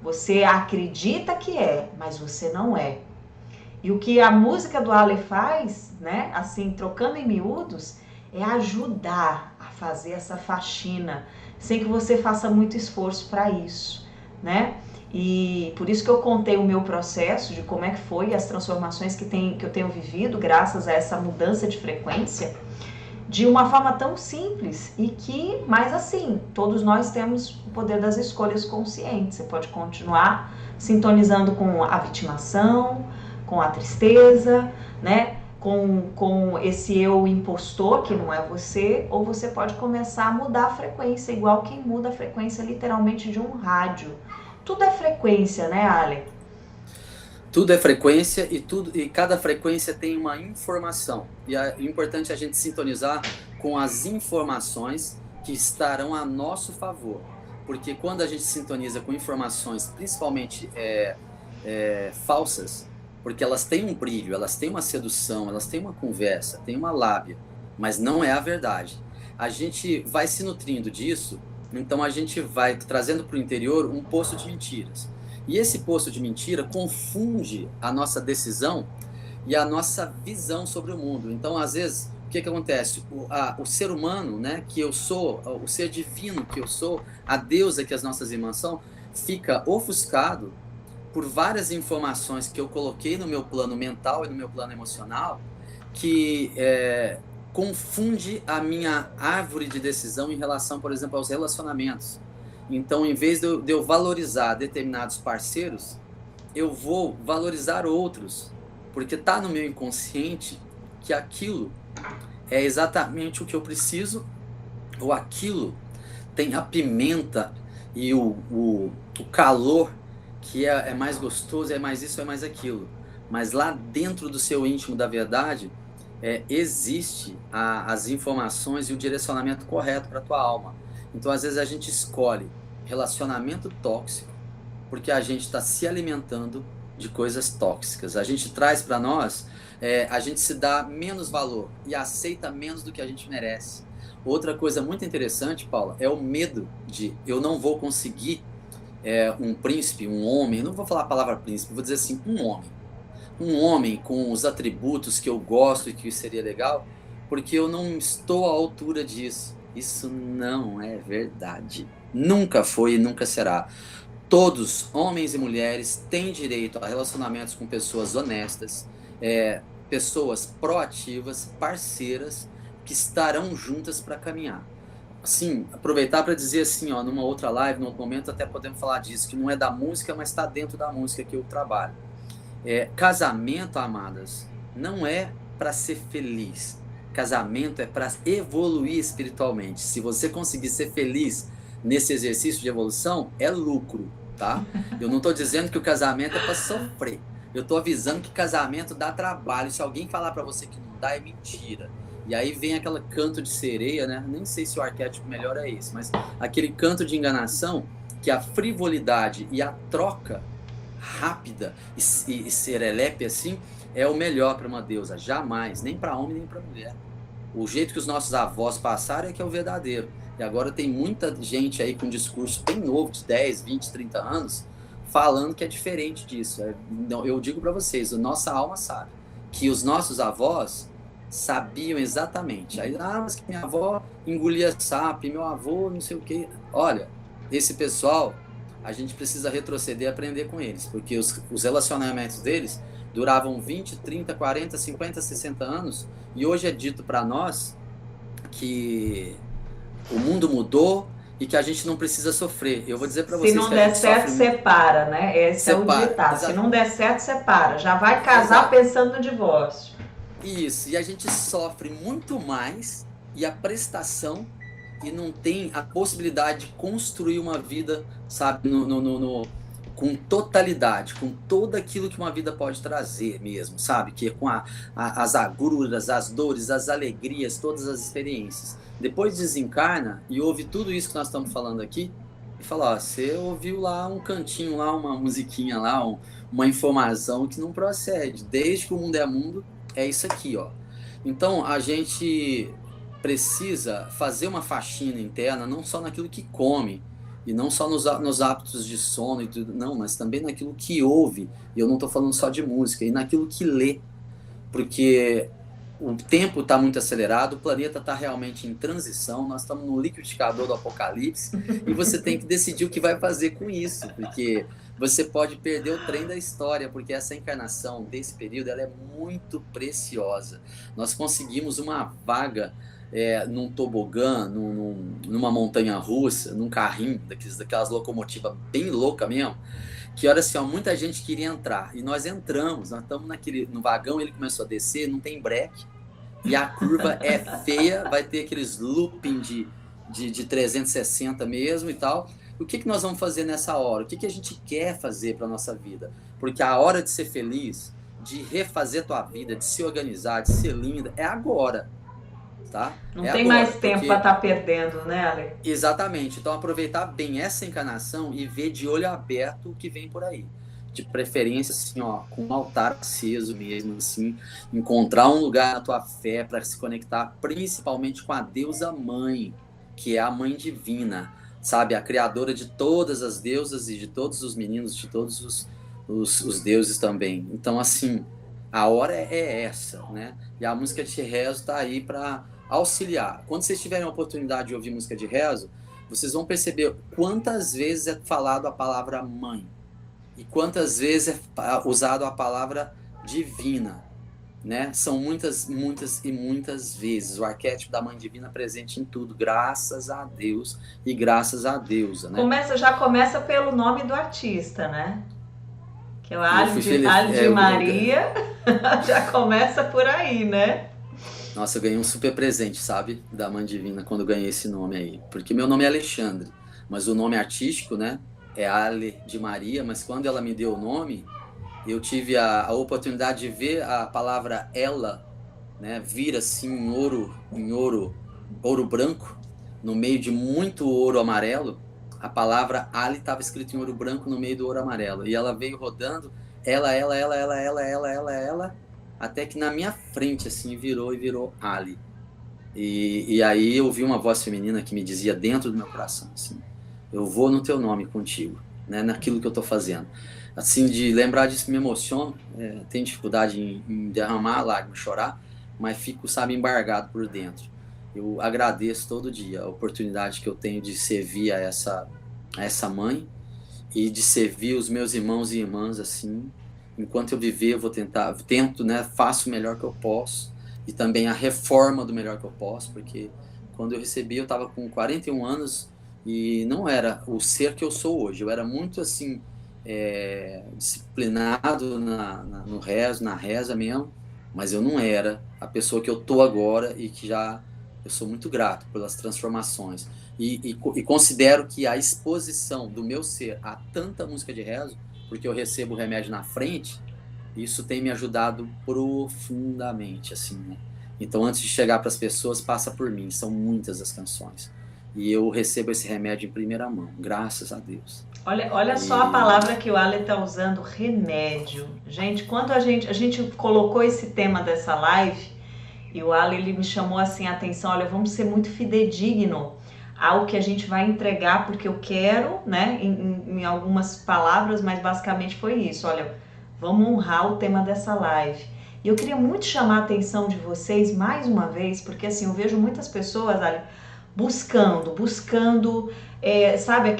Você acredita que é, mas você não é. E o que a música do Ale faz, né, assim, trocando em miúdos, é ajudar a fazer essa faxina, sem que você faça muito esforço para isso, né? E por isso que eu contei o meu processo de como é que foi as transformações que eu tenho vivido graças a essa mudança de frequência, de uma forma tão simples e que, mas assim, todos nós temos o poder das escolhas conscientes. Você pode continuar sintonizando com a vitimação, com a tristeza, né? Com esse eu impostor que não é você, ou você pode começar a mudar a frequência, igual quem muda a frequência literalmente de um rádio. Tudo é frequência, né, Ale? Tudo é frequência e cada frequência tem uma informação. E é importante a gente sintonizar com as informações que estarão a nosso favor. Porque quando a gente sintoniza com informações, principalmente falsas, porque elas têm um brilho, elas têm uma sedução, elas têm uma conversa, têm uma lábia, mas não é a verdade. A gente vai se nutrindo disso, então a gente vai trazendo para o interior um poço de mentiras. E esse poço de mentira confunde a nossa decisão e a nossa visão sobre o mundo. Então, às vezes, o que acontece? O ser humano, né, que eu sou, o ser divino que eu sou, a deusa que as nossas irmãs são, fica ofuscado por várias informações que eu coloquei no meu plano mental e no meu plano emocional, que confunde a minha árvore de decisão em relação, por exemplo, aos relacionamentos. Então, em vez de eu valorizar determinados parceiros, eu vou valorizar outros, porque está no meu inconsciente que aquilo é exatamente o que eu preciso, ou aquilo tem a pimenta e o calor que é mais gostoso, é mais isso, é mais aquilo. Mas lá dentro do seu íntimo da verdade, existe as informações e o direcionamento correto para a tua alma. Então, às vezes, a gente escolhe relacionamento tóxico porque a gente está se alimentando de coisas tóxicas. A gente traz para nós, a gente se dá menos valor e aceita menos do que a gente merece. Outra coisa muito interessante, Paula, é o medo de eu não vou conseguir um príncipe, um homem, não vou falar a palavra príncipe, vou dizer assim, um homem com os atributos que eu gosto e que seria legal, porque eu não estou à altura disso. Isso não é verdade. Nunca foi e nunca será. Todos, homens e mulheres, têm direito a relacionamentos com pessoas honestas, pessoas proativas, parceiras, que estarão juntas para caminhar. Assim, aproveitar para dizer assim, ó, numa outra live, num outro momento, até podemos falar disso, que não é da música, mas está dentro da música que eu trabalho. Casamento, amadas, não é para ser feliz. Casamento é para evoluir espiritualmente. Se você conseguir ser feliz nesse exercício de evolução, é lucro, tá? Eu não estou dizendo que o casamento é para sofrer. Eu estou avisando que casamento dá trabalho. Se alguém falar para você que não dá, é mentira. E aí vem aquele canto de sereia, né? Nem sei se o arquétipo melhor é esse, mas aquele canto de enganação que a frivolidade e a troca rápida e serelepe assim é o melhor para uma deusa. Jamais, nem para homem nem para mulher. O jeito que os nossos avós passaram é que é o verdadeiro. E agora tem muita gente aí com um discurso bem novo, de 10, 20, 30 anos, falando que é diferente disso. Eu digo para vocês, a nossa alma sabe que os nossos avós sabiam exatamente. Aí, mas que minha avó engolia sapo, meu avô não sei o quê. Olha, esse pessoal, a gente precisa retroceder e aprender com eles, porque os relacionamentos deles duravam 20, 30, 40, 50, 60 anos, e hoje é dito para nós que o mundo mudou e que a gente não precisa sofrer. Eu vou dizer para vocês que se não der certo, separa, né? Esse é o ditado. Se não der certo, separa. Já vai casar pensando no divórcio. Isso, e a gente sofre muito mais e a prestação e não tem a possibilidade de construir uma vida, sabe, com totalidade, com tudo aquilo que uma vida pode trazer mesmo, sabe, que é com as agruras, as dores, as alegrias, todas as experiências. Depois desencarna e ouve tudo isso que nós estamos falando aqui e fala, ó, você ouviu lá um cantinho, lá uma musiquinha lá, uma informação que não procede. Desde que o mundo é mundo, é isso aqui, ó. Então, a gente precisa fazer uma faxina interna, não só naquilo que come, E não só nos hábitos de sono e tudo, não, mas também naquilo que ouve. E eu não estou falando só de música, e naquilo que lê. Porque o tempo está muito acelerado, o planeta está realmente em transição, nós estamos no liquidificador do apocalipse, e você tem que decidir o que vai fazer com isso, porque você pode perder o trem da história, porque essa encarnação desse período ela é muito preciosa. Nós conseguimos uma vaga num tobogã, numa montanha russa, num carrinho, daquelas locomotivas bem louca mesmo, que olha assim, ó, muita gente queria entrar, e nós entramos, nós estamos no vagão, ele começou a descer, não tem breque, e a curva é feia, vai ter aqueles looping de 360 mesmo e tal. O que nós vamos fazer nessa hora? O que a gente quer fazer para a nossa vida? Porque a hora de ser feliz, de refazer tua vida, de se organizar, de ser linda, é agora. Tá? Não tem agora, mais tempo para estar perdendo, né, Ale? Exatamente. Então aproveitar bem essa encarnação e ver de olho aberto o que vem por aí. De preferência, assim, ó, com um altar aceso mesmo, assim, encontrar um lugar na tua fé para se conectar principalmente com a deusa mãe, que é a mãe divina, sabe? A criadora de todas as deusas e de todos os meninos, de todos os deuses também. Então, assim, a hora é essa, né? E a música de rezo está aí para auxiliar. Quando vocês tiverem a oportunidade de ouvir música de rezo, vocês vão perceber quantas vezes é falado a palavra mãe e quantas vezes é usado a palavra divina, né? São muitas, muitas e muitas vezes o arquétipo da mãe divina presente em tudo, graças a Deus e graças a deusa, né? Já começa pelo nome do artista, né? Que é o Ali de Maria, já começa por aí, né? Nossa, eu ganhei um super presente, sabe? Da Mãe Divina, quando eu ganhei esse nome aí. Porque meu nome é Alexandre, mas o nome artístico, né? É Ale de Maria, mas quando ela me deu o nome, eu tive a oportunidade de ver a palavra ela, né? Vir assim em ouro branco, no meio de muito ouro amarelo. A palavra Ali estava escrita em ouro branco no meio do ouro amarelo. E ela veio rodando, ela, até que na minha frente, assim, virou Ali. E aí eu vi uma voz feminina que me dizia dentro do meu coração, assim, eu vou no teu nome contigo, né, naquilo que eu estou fazendo. Assim, de lembrar disso me emociono, tenho dificuldade em derramar lágrimas, chorar, mas fico, sabe, embargado por dentro. Eu agradeço todo dia a oportunidade que eu tenho de servir a essa mãe e de servir os meus irmãos e irmãs, assim. Enquanto eu viver, eu tento, né, faço o melhor que eu posso e também a reforma do melhor que eu posso, porque quando eu recebi, eu estava com 41 anos e não era o ser que eu sou hoje. Eu era muito, assim, disciplinado no rezo, na reza mesmo, mas eu não era a pessoa que eu tô agora e que eu sou muito grato pelas transformações. E considero que a exposição do meu ser a tanta música de rezo, porque eu recebo o remédio na frente, isso tem me ajudado profundamente, assim, né? Então, antes de chegar para as pessoas, passa por mim. São muitas as canções. E eu recebo esse remédio em primeira mão, graças a Deus. Olha só a palavra que o Ale está usando, remédio. Gente, quando a gente colocou esse tema dessa live, e o Ale, ele me chamou assim a atenção, olha, vamos ser muito fidedigno ao que a gente vai entregar, porque eu quero, né, em algumas palavras, mas basicamente foi isso, olha, vamos honrar o tema dessa live. E eu queria muito chamar a atenção de vocês, mais uma vez, porque assim, eu vejo muitas pessoas, olha, buscando, sabe,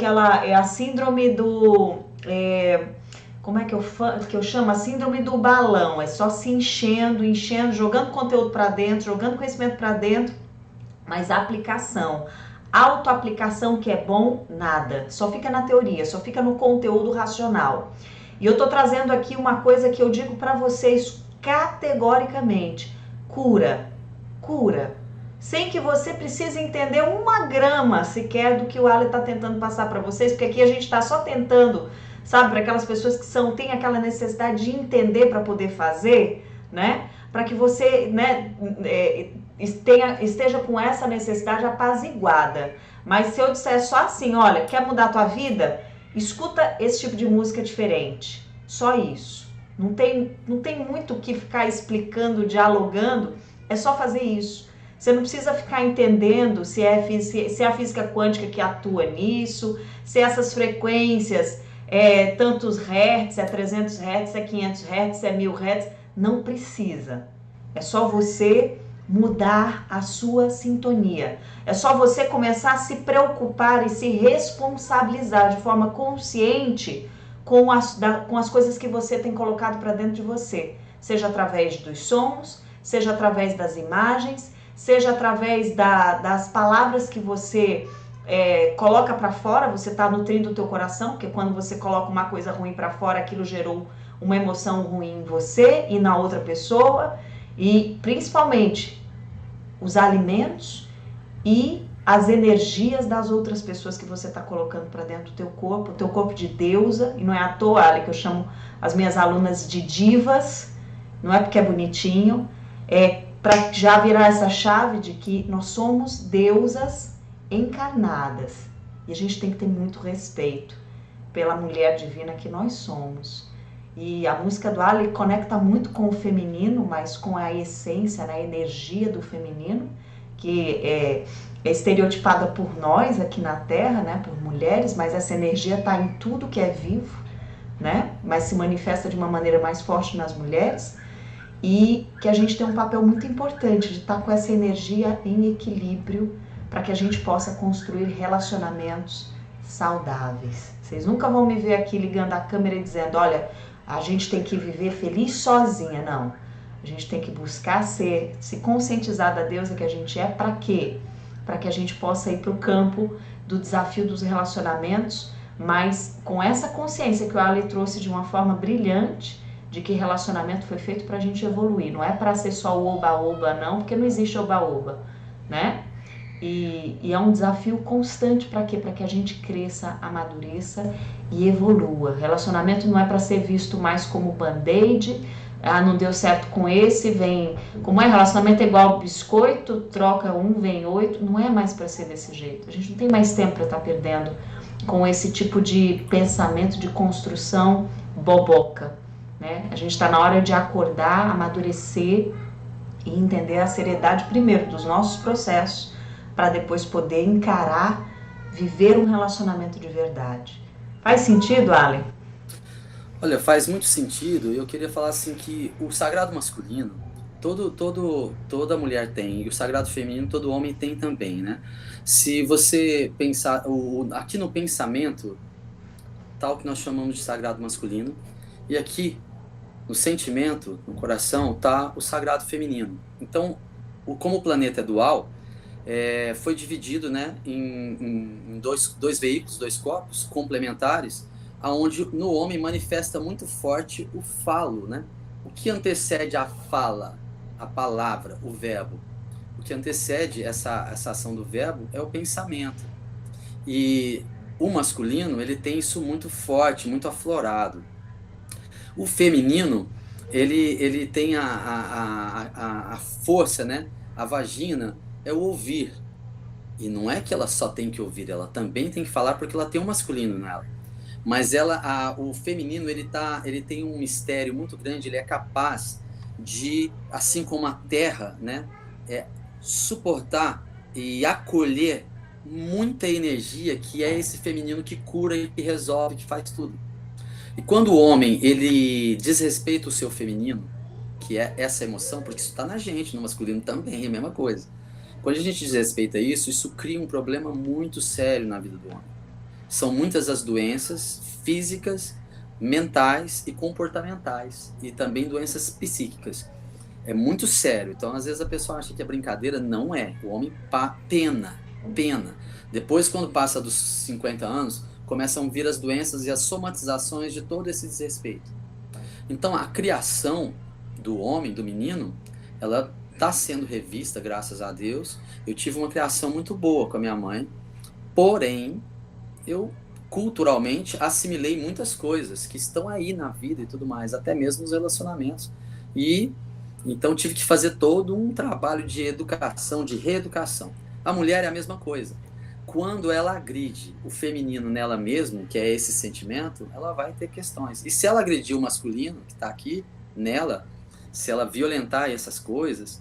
a síndrome do, como é que eu chamo? A síndrome do balão, é só se enchendo, jogando conteúdo para dentro, jogando conhecimento para dentro, mas a aplicação, autoaplicação que é bom, nada, só fica na teoria, só fica no conteúdo racional. E eu tô trazendo aqui uma coisa que eu digo para vocês categoricamente, cura, sem que você precise entender uma grama sequer do que o Ale tá tentando passar para vocês, porque aqui a gente tá só tentando, sabe, para aquelas pessoas que têm aquela necessidade de entender para poder fazer, né, para que você, né, esteja com essa necessidade apaziguada. Mas se eu disser só assim, olha, quer mudar a tua vida? Escuta esse tipo de música diferente. Só isso. Não tem muito o que ficar explicando, dialogando. É só fazer isso. Você não precisa ficar entendendo se é a física quântica que atua nisso, se essas frequências tantos hertz, 300 hertz, 500 hertz, 1000 hertz. Não precisa. É só você mudar a sua sintonia. É só você começar a se preocupar e se responsabilizar de forma consciente com as coisas que você tem colocado para dentro de você. Seja através dos sons, seja através das imagens, seja através das palavras que você coloca para fora. Você está nutrindo o teu coração, porque quando você coloca uma coisa ruim para fora, aquilo gerou uma emoção ruim em você e na outra pessoa. E principalmente os alimentos e as energias das outras pessoas que você está colocando para dentro do teu corpo de deusa. E não é à toa, Ali, que eu chamo as minhas alunas de divas, não é porque é bonitinho, é para já virar essa chave de que nós somos deusas encarnadas. E a gente tem que ter muito respeito pela mulher divina que nós somos. E a música do Ali conecta muito com o feminino, mas com a essência, a energia do feminino, que é estereotipada por nós aqui na Terra, né, por mulheres, mas essa energia está em tudo que é vivo, né, mas se manifesta de uma maneira mais forte nas mulheres, e que a gente tem um papel muito importante de estar com essa energia em equilíbrio para que a gente possa construir relacionamentos saudáveis. Vocês nunca vão me ver aqui ligando a câmera e dizendo, olha, a gente tem que viver feliz sozinha, não. A gente tem que buscar se conscientizar da deusa que a gente é, para quê? Para que a gente possa ir para o campo do desafio dos relacionamentos, mas com essa consciência que o Ali trouxe de uma forma brilhante, de que relacionamento foi feito para a gente evoluir. Não é para ser só o oba-oba, não, porque não existe oba-oba, né? E é um desafio constante para quê? Para que a gente cresça, amadureça e evolua. Relacionamento não é para ser visto mais como band-aid. Ah, não deu certo com esse, vem... Como é? Relacionamento é igual biscoito, troca um, vem 8. Não é mais para ser desse jeito. A gente não tem mais tempo para estar perdendo com esse tipo de pensamento de construção boboca, né? A gente está na hora de acordar, amadurecer e entender a seriedade primeiro dos nossos processos, para depois poder encarar, viver um relacionamento de verdade. Faz sentido, Ali? Olha, faz muito sentido. Eu queria falar assim que o sagrado masculino, toda mulher tem, e o sagrado feminino todo homem tem também, né? Se você pensar, aqui no pensamento, tal que nós chamamos de sagrado masculino, e aqui no sentimento, no coração, tá o sagrado feminino. Então, como o planeta é dual, foi dividido, né, em dois veículos, dois corpos complementares, aonde no homem manifesta muito forte o falo, né? O que antecede a fala, a palavra, o verbo? O que antecede essa ação do verbo é o pensamento. E o masculino, ele tem isso muito forte, muito aflorado. O feminino, ele tem a força, né? A vagina é o ouvir. E não é que ela só tem que ouvir, ela também tem que falar porque ela tem um masculino nela. Mas o feminino, ele tem um mistério muito grande, ele é capaz de, assim como a terra, né, suportar e acolher muita energia, que é esse feminino que cura e que resolve, que faz tudo. E quando o homem, ele desrespeita o seu feminino, que é essa emoção, porque isso está na gente, no masculino também, é a mesma coisa. Quando a gente desrespeita isso cria um problema muito sério na vida do homem. São muitas as doenças físicas, mentais e comportamentais, e também doenças psíquicas. É muito sério. Então, às vezes a pessoa acha que é brincadeira, não é. O homem pena. Depois, quando passa dos 50 anos, começam a vir as doenças e as somatizações de todo esse desrespeito. Então, a criação do homem, do menino, ela está sendo revista, graças a Deus. Eu tive uma criação muito boa com a minha mãe, porém, eu culturalmente assimilei muitas coisas que estão aí na vida e tudo mais, até mesmo nos relacionamentos. E então tive que fazer todo um trabalho de educação, de reeducação. A mulher é a mesma coisa. Quando ela agride o feminino nela mesma, que é esse sentimento, ela vai ter questões. E se ela agredir o masculino, que está aqui nela, se ela violentar essas coisas,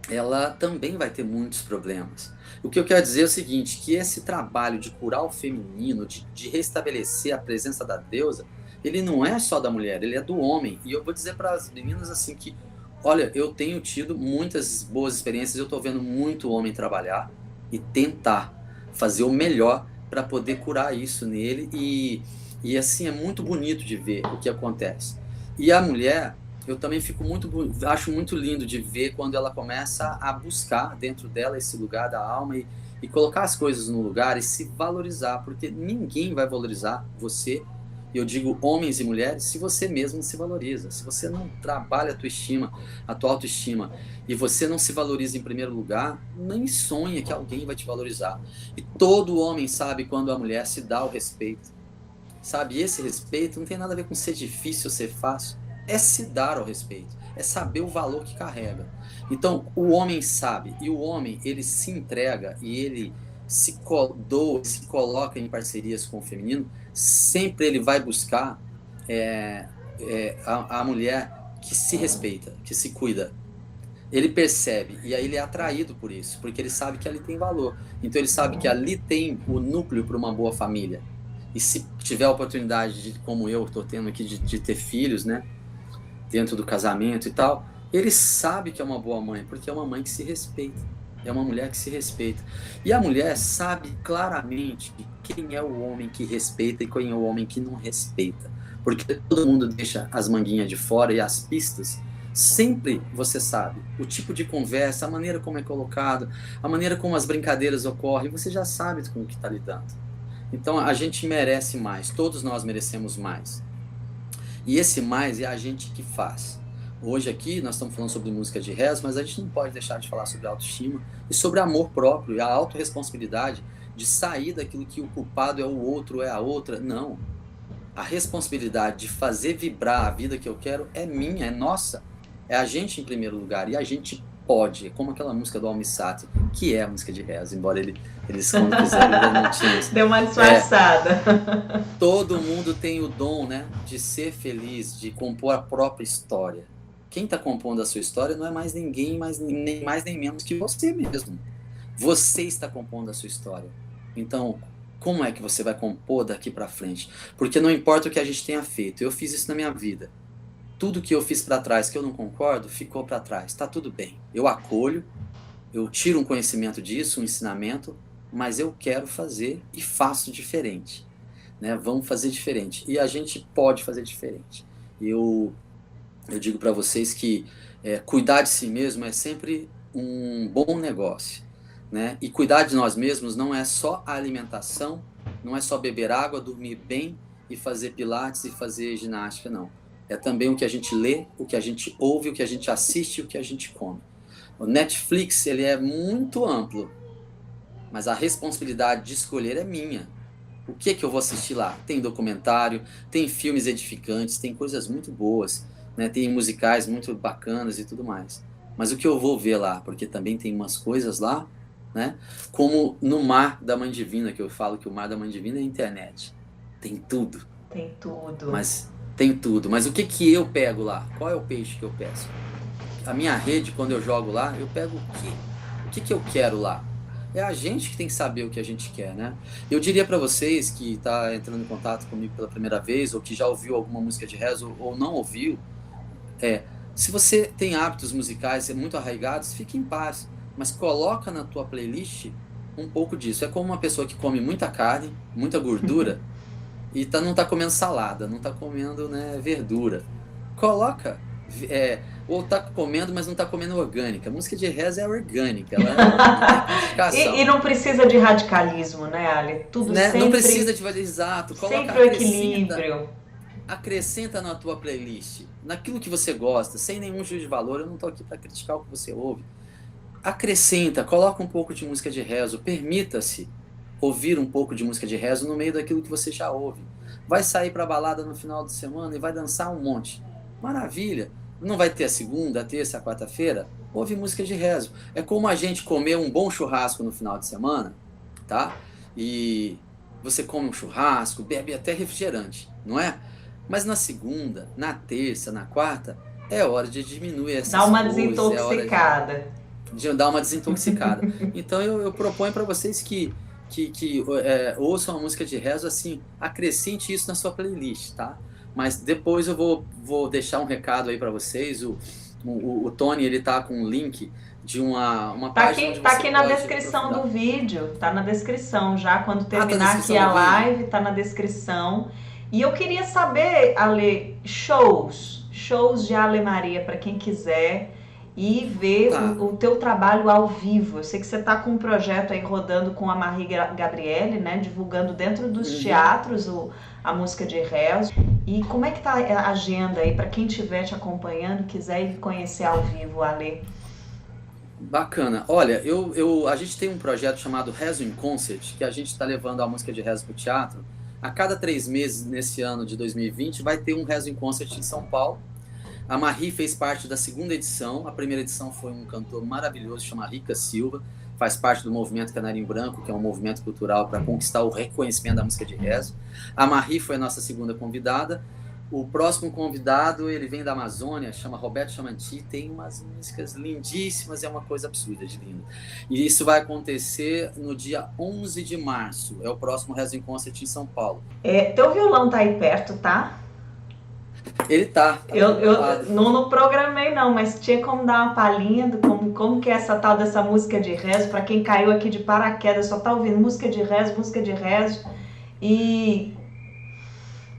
ela também vai ter muitos problemas. O que eu quero dizer é o seguinte, que esse trabalho de curar o feminino, de restabelecer a presença da deusa, ele não é só da mulher, ele é do homem. E eu vou dizer para as meninas assim que, olha, eu tenho tido muitas boas experiências, eu estou vendo muito homem trabalhar e tentar fazer o melhor para poder curar isso nele. E assim, é muito bonito de ver o que acontece. E a mulher, eu também acho muito lindo de ver quando ela começa a buscar dentro dela esse lugar da alma e colocar as coisas no lugar e se valorizar, porque ninguém vai valorizar você, eu digo homens e mulheres, se você mesmo não se valoriza, se você não trabalha a tua estima, a tua autoestima, e você não se valoriza em primeiro lugar, nem sonha que alguém vai te valorizar. E todo homem sabe quando a mulher se dá o respeito, sabe? E esse respeito não tem nada a ver com ser difícil ou ser fácil, é se dar ao respeito, é saber o valor que carrega. Então, o homem sabe, e o homem, ele se entrega e ele doa, se coloca em parcerias com o feminino, sempre ele vai buscar a mulher que se respeita, que se cuida. Ele percebe, e aí ele é atraído por isso, porque ele sabe que ali tem valor. Então ele sabe que ali tem o núcleo para uma boa família. E se tiver a oportunidade, como eu estou tendo aqui, de ter filhos, né, dentro do casamento e tal, ele sabe que é uma boa mãe, porque é uma mãe que se respeita, é uma mulher que se respeita. E a mulher sabe claramente quem é o homem que respeita e quem é o homem que não respeita, porque todo mundo deixa as manguinhas de fora e as pistas. Sempre você sabe o tipo de conversa, a maneira como é colocado, a maneira como as brincadeiras ocorrem, você já sabe com o que está lidando. Então a gente merece mais, todos nós merecemos mais. E esse mais é a gente que faz. Hoje aqui nós estamos falando sobre música de rezo, mas a gente não pode deixar de falar sobre autoestima e sobre amor próprio e a autorresponsabilidade de sair daquilo que o culpado é o outro, é a outra. Não. A responsabilidade de fazer vibrar a vida que eu quero é minha, é nossa. É a gente em primeiro lugar. E a gente pode, como aquela música do Almissati, que é a música de rezo, embora eles quando fizeram não tinham isso. Deu uma disfarçada. Todo mundo tem o dom, né, de ser feliz, de compor a própria história. Quem está compondo a sua história não é mais ninguém, nem mais nem menos que você mesmo. Você está compondo a sua história. Então, como é que você vai compor daqui para frente? Porque não importa o que a gente tenha feito, eu fiz isso na minha vida. Tudo que eu fiz para trás que eu não concordo, ficou para trás. Está tudo bem. Eu acolho, eu tiro um conhecimento disso, um ensinamento, mas eu quero fazer e faço diferente. Né? Vamos fazer diferente. E a gente pode fazer diferente. Eu digo para vocês que cuidar de si mesmo é sempre um bom negócio. Né? E cuidar de nós mesmos não é só a alimentação, não é só beber água, dormir bem e fazer pilates e fazer ginástica, não. É também o que a gente lê, o que a gente ouve, o que a gente assiste e o que a gente come. O Netflix, ele é muito amplo, mas a responsabilidade de escolher é minha. O que eu vou assistir lá? Tem documentário, tem filmes edificantes, tem coisas muito boas, né? Tem musicais muito bacanas e tudo mais. Mas o que eu vou ver lá? Porque também tem umas coisas lá, né? Como no Mar da Mãe Divina, que eu falo que o Mar da Mãe Divina é a internet. Tem tudo. Tem tudo. Tem tudo. Mas o que eu pego lá? Qual é o peixe que eu peço? A minha rede, quando eu jogo lá, eu pego o quê? O que eu quero lá? É a gente que tem que saber o que a gente quer, né? Eu diria para vocês que está entrando em contato comigo pela primeira vez, ou que já ouviu alguma música de rezo, ou não ouviu, se você tem hábitos musicais muito arraigados, fique em paz. Mas coloca na tua playlist um pouco disso. É como uma pessoa que come muita carne, muita gordura, e não está comendo salada, não está comendo, né, verdura. Coloca, ou está comendo, mas não está comendo orgânica. A música de rezo é orgânica, ela não tem e não precisa de radicalismo, né, Ali? Tudo né? sempre... Não precisa de exato. Coloca, sempre o equilíbrio. Acrescenta na tua playlist, naquilo que você gosta, sem nenhum juízo de valor. Eu não estou aqui para criticar o que você ouve. Acrescenta, coloca um pouco de música de rezo, permita-se ouvir um pouco de música de rezo no meio daquilo que você já ouve. Vai sair para balada no final de semana e vai dançar um monte. Maravilha! Não vai ter a segunda, a terça, a quarta-feira? Ouve música de rezo. É como a gente comer um bom churrasco no final de semana, tá? E você come um churrasco, bebe até refrigerante, não é? Mas na segunda, na terça, na quarta, é hora de diminuir essas coisas. Dá uma desintoxicada. de dar uma desintoxicada. Então eu proponho para vocês que ouçam a música de rezo, assim, acrescente isso na sua playlist, tá? Mas depois eu vou deixar um recado aí para vocês. O Tony, ele tá com um link de uma página onde Tá você aqui na pode descrição aprofundar. do vídeo, tá na descrição já, quando Tá na terminar aqui descrição a do vídeo? live, tá na descrição. E eu queria saber, Ale, shows de Ale Maria, para quem quiser ir ver Tá. o teu trabalho ao vivo. Eu sei que você tá com um projeto aí rodando com a Marie Gabriele, né, divulgando dentro dos teatros a música de rezo. E como é que tá a agenda aí para quem estiver te acompanhando, quiser ir conhecer ao vivo, Ale? Bacana. Olha, a gente tem um projeto chamado Rezo in Concert, que a gente está levando a música de rezo para o teatro. A cada 3 meses, nesse ano de 2020, vai ter um Rezo in Concert em São Paulo. A Marie fez parte da 2ª edição. A primeira edição foi um cantor maravilhoso, chama Rica Silva. Faz parte do movimento Canarinho Branco, que é um movimento cultural para conquistar o reconhecimento da música de rezo. A Marie foi a nossa 2ª convidada. O próximo convidado, ele vem da Amazônia, chama Roberto Chamanti, tem umas músicas lindíssimas, é uma coisa absurda de lindo. E isso vai acontecer no dia 11 de março, é o próximo Rezo in Concert em São Paulo. Teu violão tá aí perto, tá? Ele tá. Eu não programei não, mas tinha como dar uma palhinha de como que é essa tal dessa música de rezo, para quem caiu aqui de paraquedas, só tá ouvindo música de rezo, e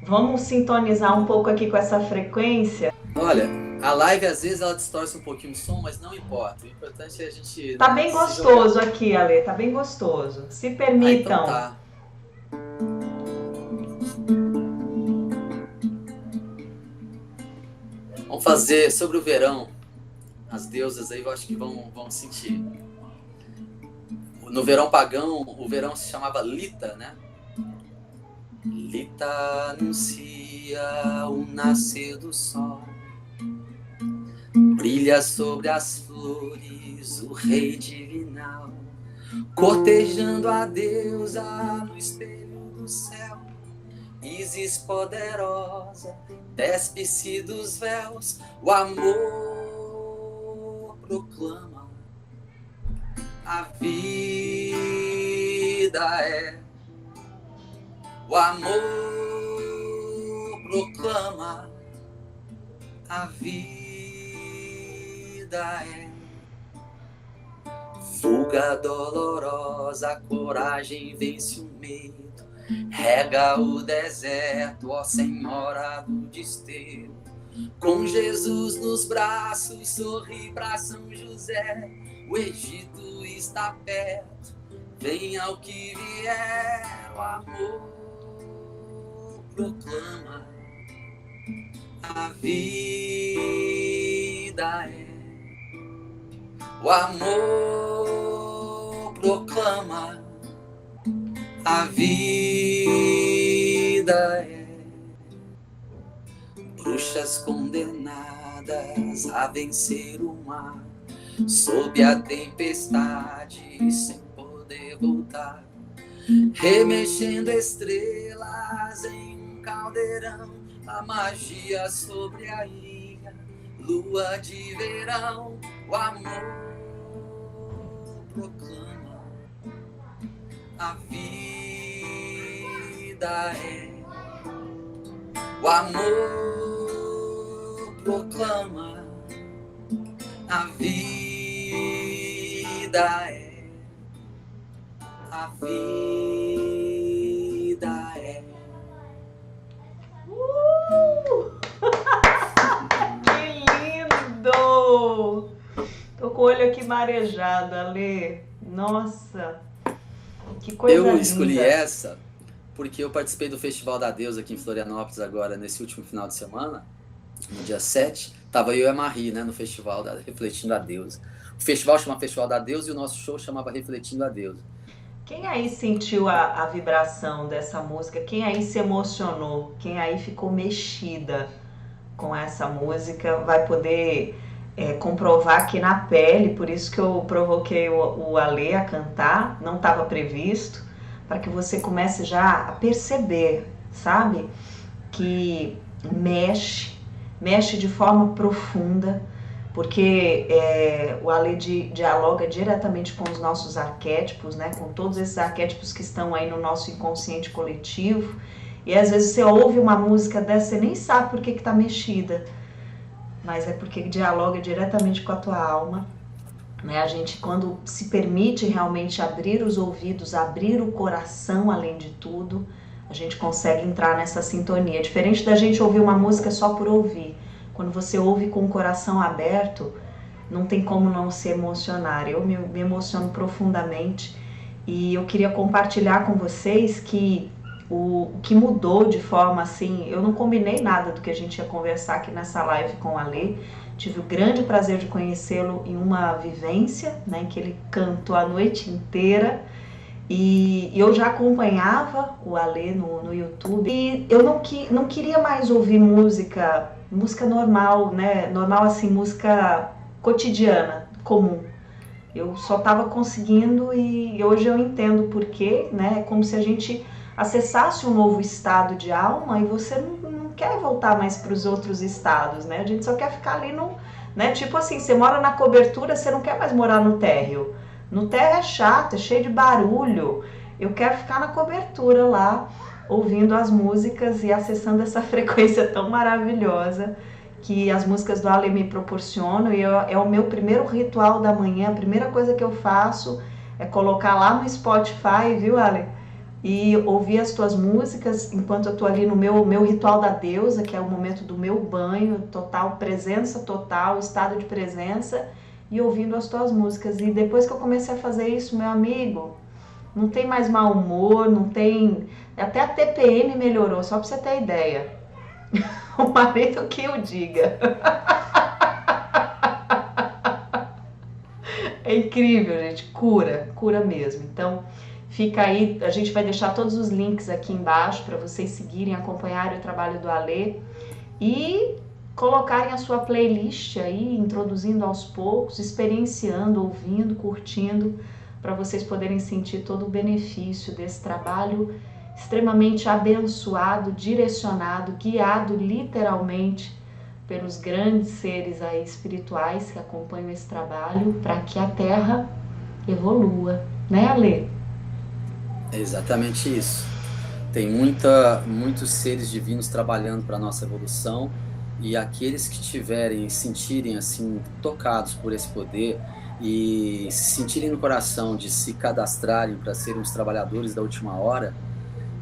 vamos sintonizar um pouco aqui com essa frequência. Olha, a live às vezes ela distorce um pouquinho o som, mas não importa. O importante é a gente... Tá bem gostoso aqui, Ale, tá bem gostoso. Se permitam. Então tá. Vamos fazer sobre o verão. As deusas aí eu acho que vão sentir. No verão pagão, o verão se chamava Lita, né? Lita anuncia o nascer do sol. Brilha sobre as flores o rei divinal, cortejando a deusa no espelho do céu. Isis poderosa, despe-se dos véus, o amor proclama. A vida é, o amor proclama. A vida é fuga dolorosa, a coragem vence o medo. Rega o deserto, ó Senhora do desterro. Com Jesus nos braços, sorri pra São José. O Egito está perto, venha o que vier. O amor proclama. A vida é, o amor proclama. A vida é, bruxas condenadas a vencer o mar, sob a tempestade sem poder voltar, remexendo estrelas em um caldeirão, a magia sobre a ilha, lua de verão, o amor proclama. A vida é, o amor proclama. A vida é, a vida é. Que lindo! Tô com o olho aqui marejado, Ale. Nossa, que coisa linda. Eu escolhi essa porque eu participei do Festival da Deusa aqui em Florianópolis agora, nesse último final de semana, no dia 7. Tava eu e a Marie, né, no festival Refletindo a Deusa. O festival chama Festival da Deusa e o nosso show chamava Refletindo a Deusa. Quem aí sentiu a vibração dessa música? Quem aí se emocionou? Quem aí ficou mexida com essa música? Vai poder comprovar aqui na pele, por isso que eu provoquei o Ale a cantar, não estava previsto, para que você comece já a perceber, sabe? Que mexe de forma profunda, porque o Ale dialoga diretamente com os nossos arquétipos, né? Com todos esses arquétipos que estão aí no nosso inconsciente coletivo. E às vezes você ouve uma música dessa, você nem sabe por que está mexida, mas é porque dialoga diretamente com a tua alma. Né? A gente, quando se permite realmente abrir os ouvidos, abrir o coração além de tudo, a gente consegue entrar nessa sintonia. Diferente da gente ouvir uma música só por ouvir. Quando você ouve com o coração aberto, não tem como não se emocionar. Eu me emociono profundamente e eu queria compartilhar com vocês que o que mudou de forma assim, eu não combinei nada do que a gente ia conversar aqui nessa live com o Ale. Tive o grande prazer de conhecê-lo em uma vivência, né, em que ele cantou a noite inteira. E eu já acompanhava o Ale no YouTube e eu não queria mais ouvir música normal, né? Normal assim, música cotidiana, comum. Eu só estava conseguindo e hoje eu entendo por quê, né? É como se a gente acessasse um novo estado de alma e você não quer voltar mais para os outros estados, né? A gente só quer ficar ali no, né? Tipo assim, você mora na cobertura, você não quer mais morar no térreo. No térreo é chato, é cheio de barulho. Eu quero ficar na cobertura lá, ouvindo as músicas e acessando essa frequência tão maravilhosa que as músicas do Ale me proporcionam. E é o meu primeiro ritual da manhã. A primeira coisa que eu faço é colocar lá no Spotify, viu, Ale? E ouvir as tuas músicas enquanto eu tô ali no meu ritual da deusa, que é o momento do meu banho, total presença total, estado de presença, e ouvindo as tuas músicas. E depois que eu comecei a fazer isso, meu amigo, não tem mais mau humor, não tem... Até a TPM melhorou, só pra você ter ideia. O marido que o diga. É incrível, gente, cura mesmo. Então, fica aí, a gente vai deixar todos os links aqui embaixo para vocês seguirem, acompanharem o trabalho do Ale e colocarem a sua playlist aí, introduzindo aos poucos, experienciando, ouvindo, curtindo, para vocês poderem sentir todo o benefício desse trabalho extremamente abençoado, direcionado, guiado literalmente pelos grandes seres aí espirituais que acompanham esse trabalho para que a Terra evolua, né, Ale? É exatamente isso. Tem muitos seres divinos trabalhando para a nossa evolução, e aqueles que sentirem assim tocados por esse poder e se sentirem no coração de se cadastrarem para serem os trabalhadores da última hora,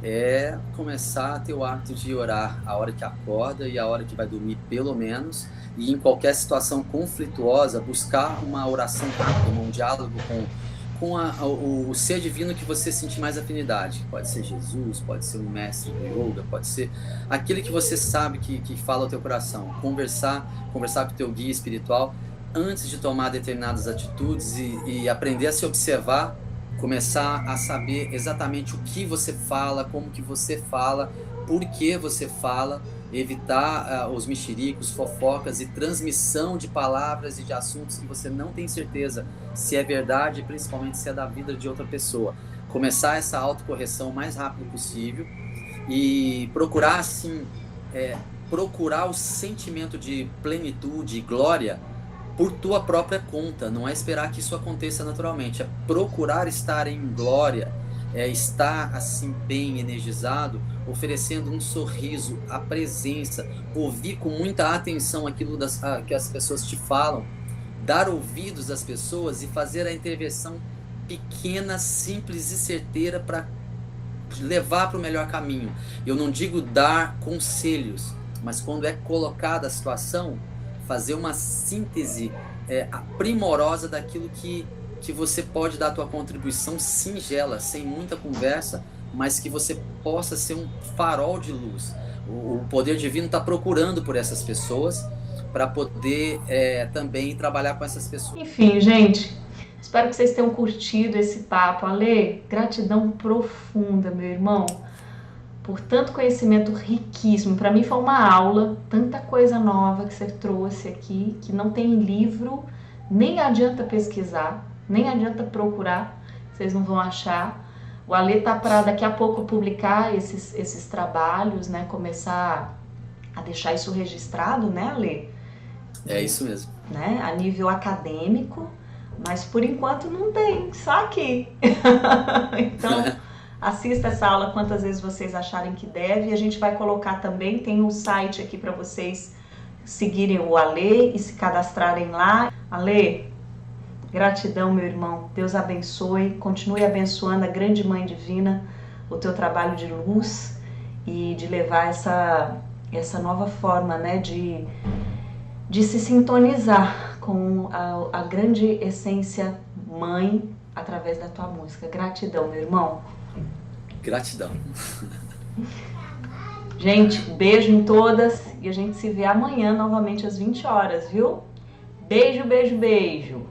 é começar a ter o hábito de orar a hora que acorda e a hora que vai dormir, pelo menos, e em qualquer situação conflituosa buscar uma oração rápida, um diálogo com o ser divino que você sentir mais afinidade. Pode ser Jesus, pode ser um mestre do yoga, pode ser aquele que você sabe que fala ao teu coração. Conversar com o teu guia espiritual antes de tomar determinadas atitudes e aprender a se observar, começar a saber exatamente o que você fala, como que você fala, por que você fala, evitar os mexericos, fofocas e transmissão de palavras e de assuntos que você não tem certeza se é verdade, principalmente se é da vida de outra pessoa. Começar essa autocorreção o mais rápido possível e procurar, assim, procurar o sentimento de plenitude e glória por tua própria conta. Não é esperar que isso aconteça naturalmente, é procurar estar em glória, estar assim bem energizado, oferecendo um sorriso, a presença, ouvir com muita atenção aquilo que as pessoas te falam, dar ouvidos às pessoas e fazer a intervenção pequena, simples e certeira para levar para o melhor caminho. Eu não digo dar conselhos, mas quando é colocada a situação, fazer uma síntese primorosa daquilo que você pode dar a tua contribuição singela, sem muita conversa, mas que você possa ser um farol de luz. O poder divino está procurando por essas pessoas para poder também trabalhar com essas pessoas. Enfim, gente, espero que vocês tenham curtido esse papo. Ale, gratidão profunda, meu irmão, por tanto conhecimento riquíssimo. Para mim foi uma aula, tanta coisa nova que você trouxe aqui, que não tem livro, nem adianta pesquisar, nem adianta procurar, vocês não vão achar. O Ale tá para daqui a pouco publicar esses trabalhos, né? Começar a deixar isso registrado, né, Ale? É isso mesmo. né, a nível acadêmico, mas por enquanto não tem, só aqui. Então, assista essa aula quantas vezes vocês acharem que deve. E a gente vai colocar também, tem um site aqui para vocês seguirem o Ale e se cadastrarem lá. Ale, gratidão, meu irmão. Deus abençoe. Continue abençoando a grande Mãe Divina, o teu trabalho de luz e de levar essa nova forma, né, de se sintonizar com a grande essência mãe através da tua música. Gratidão, meu irmão. Gratidão. Gente, beijo em todas e a gente se vê amanhã novamente às 20 horas, viu? Beijo, beijo, beijo.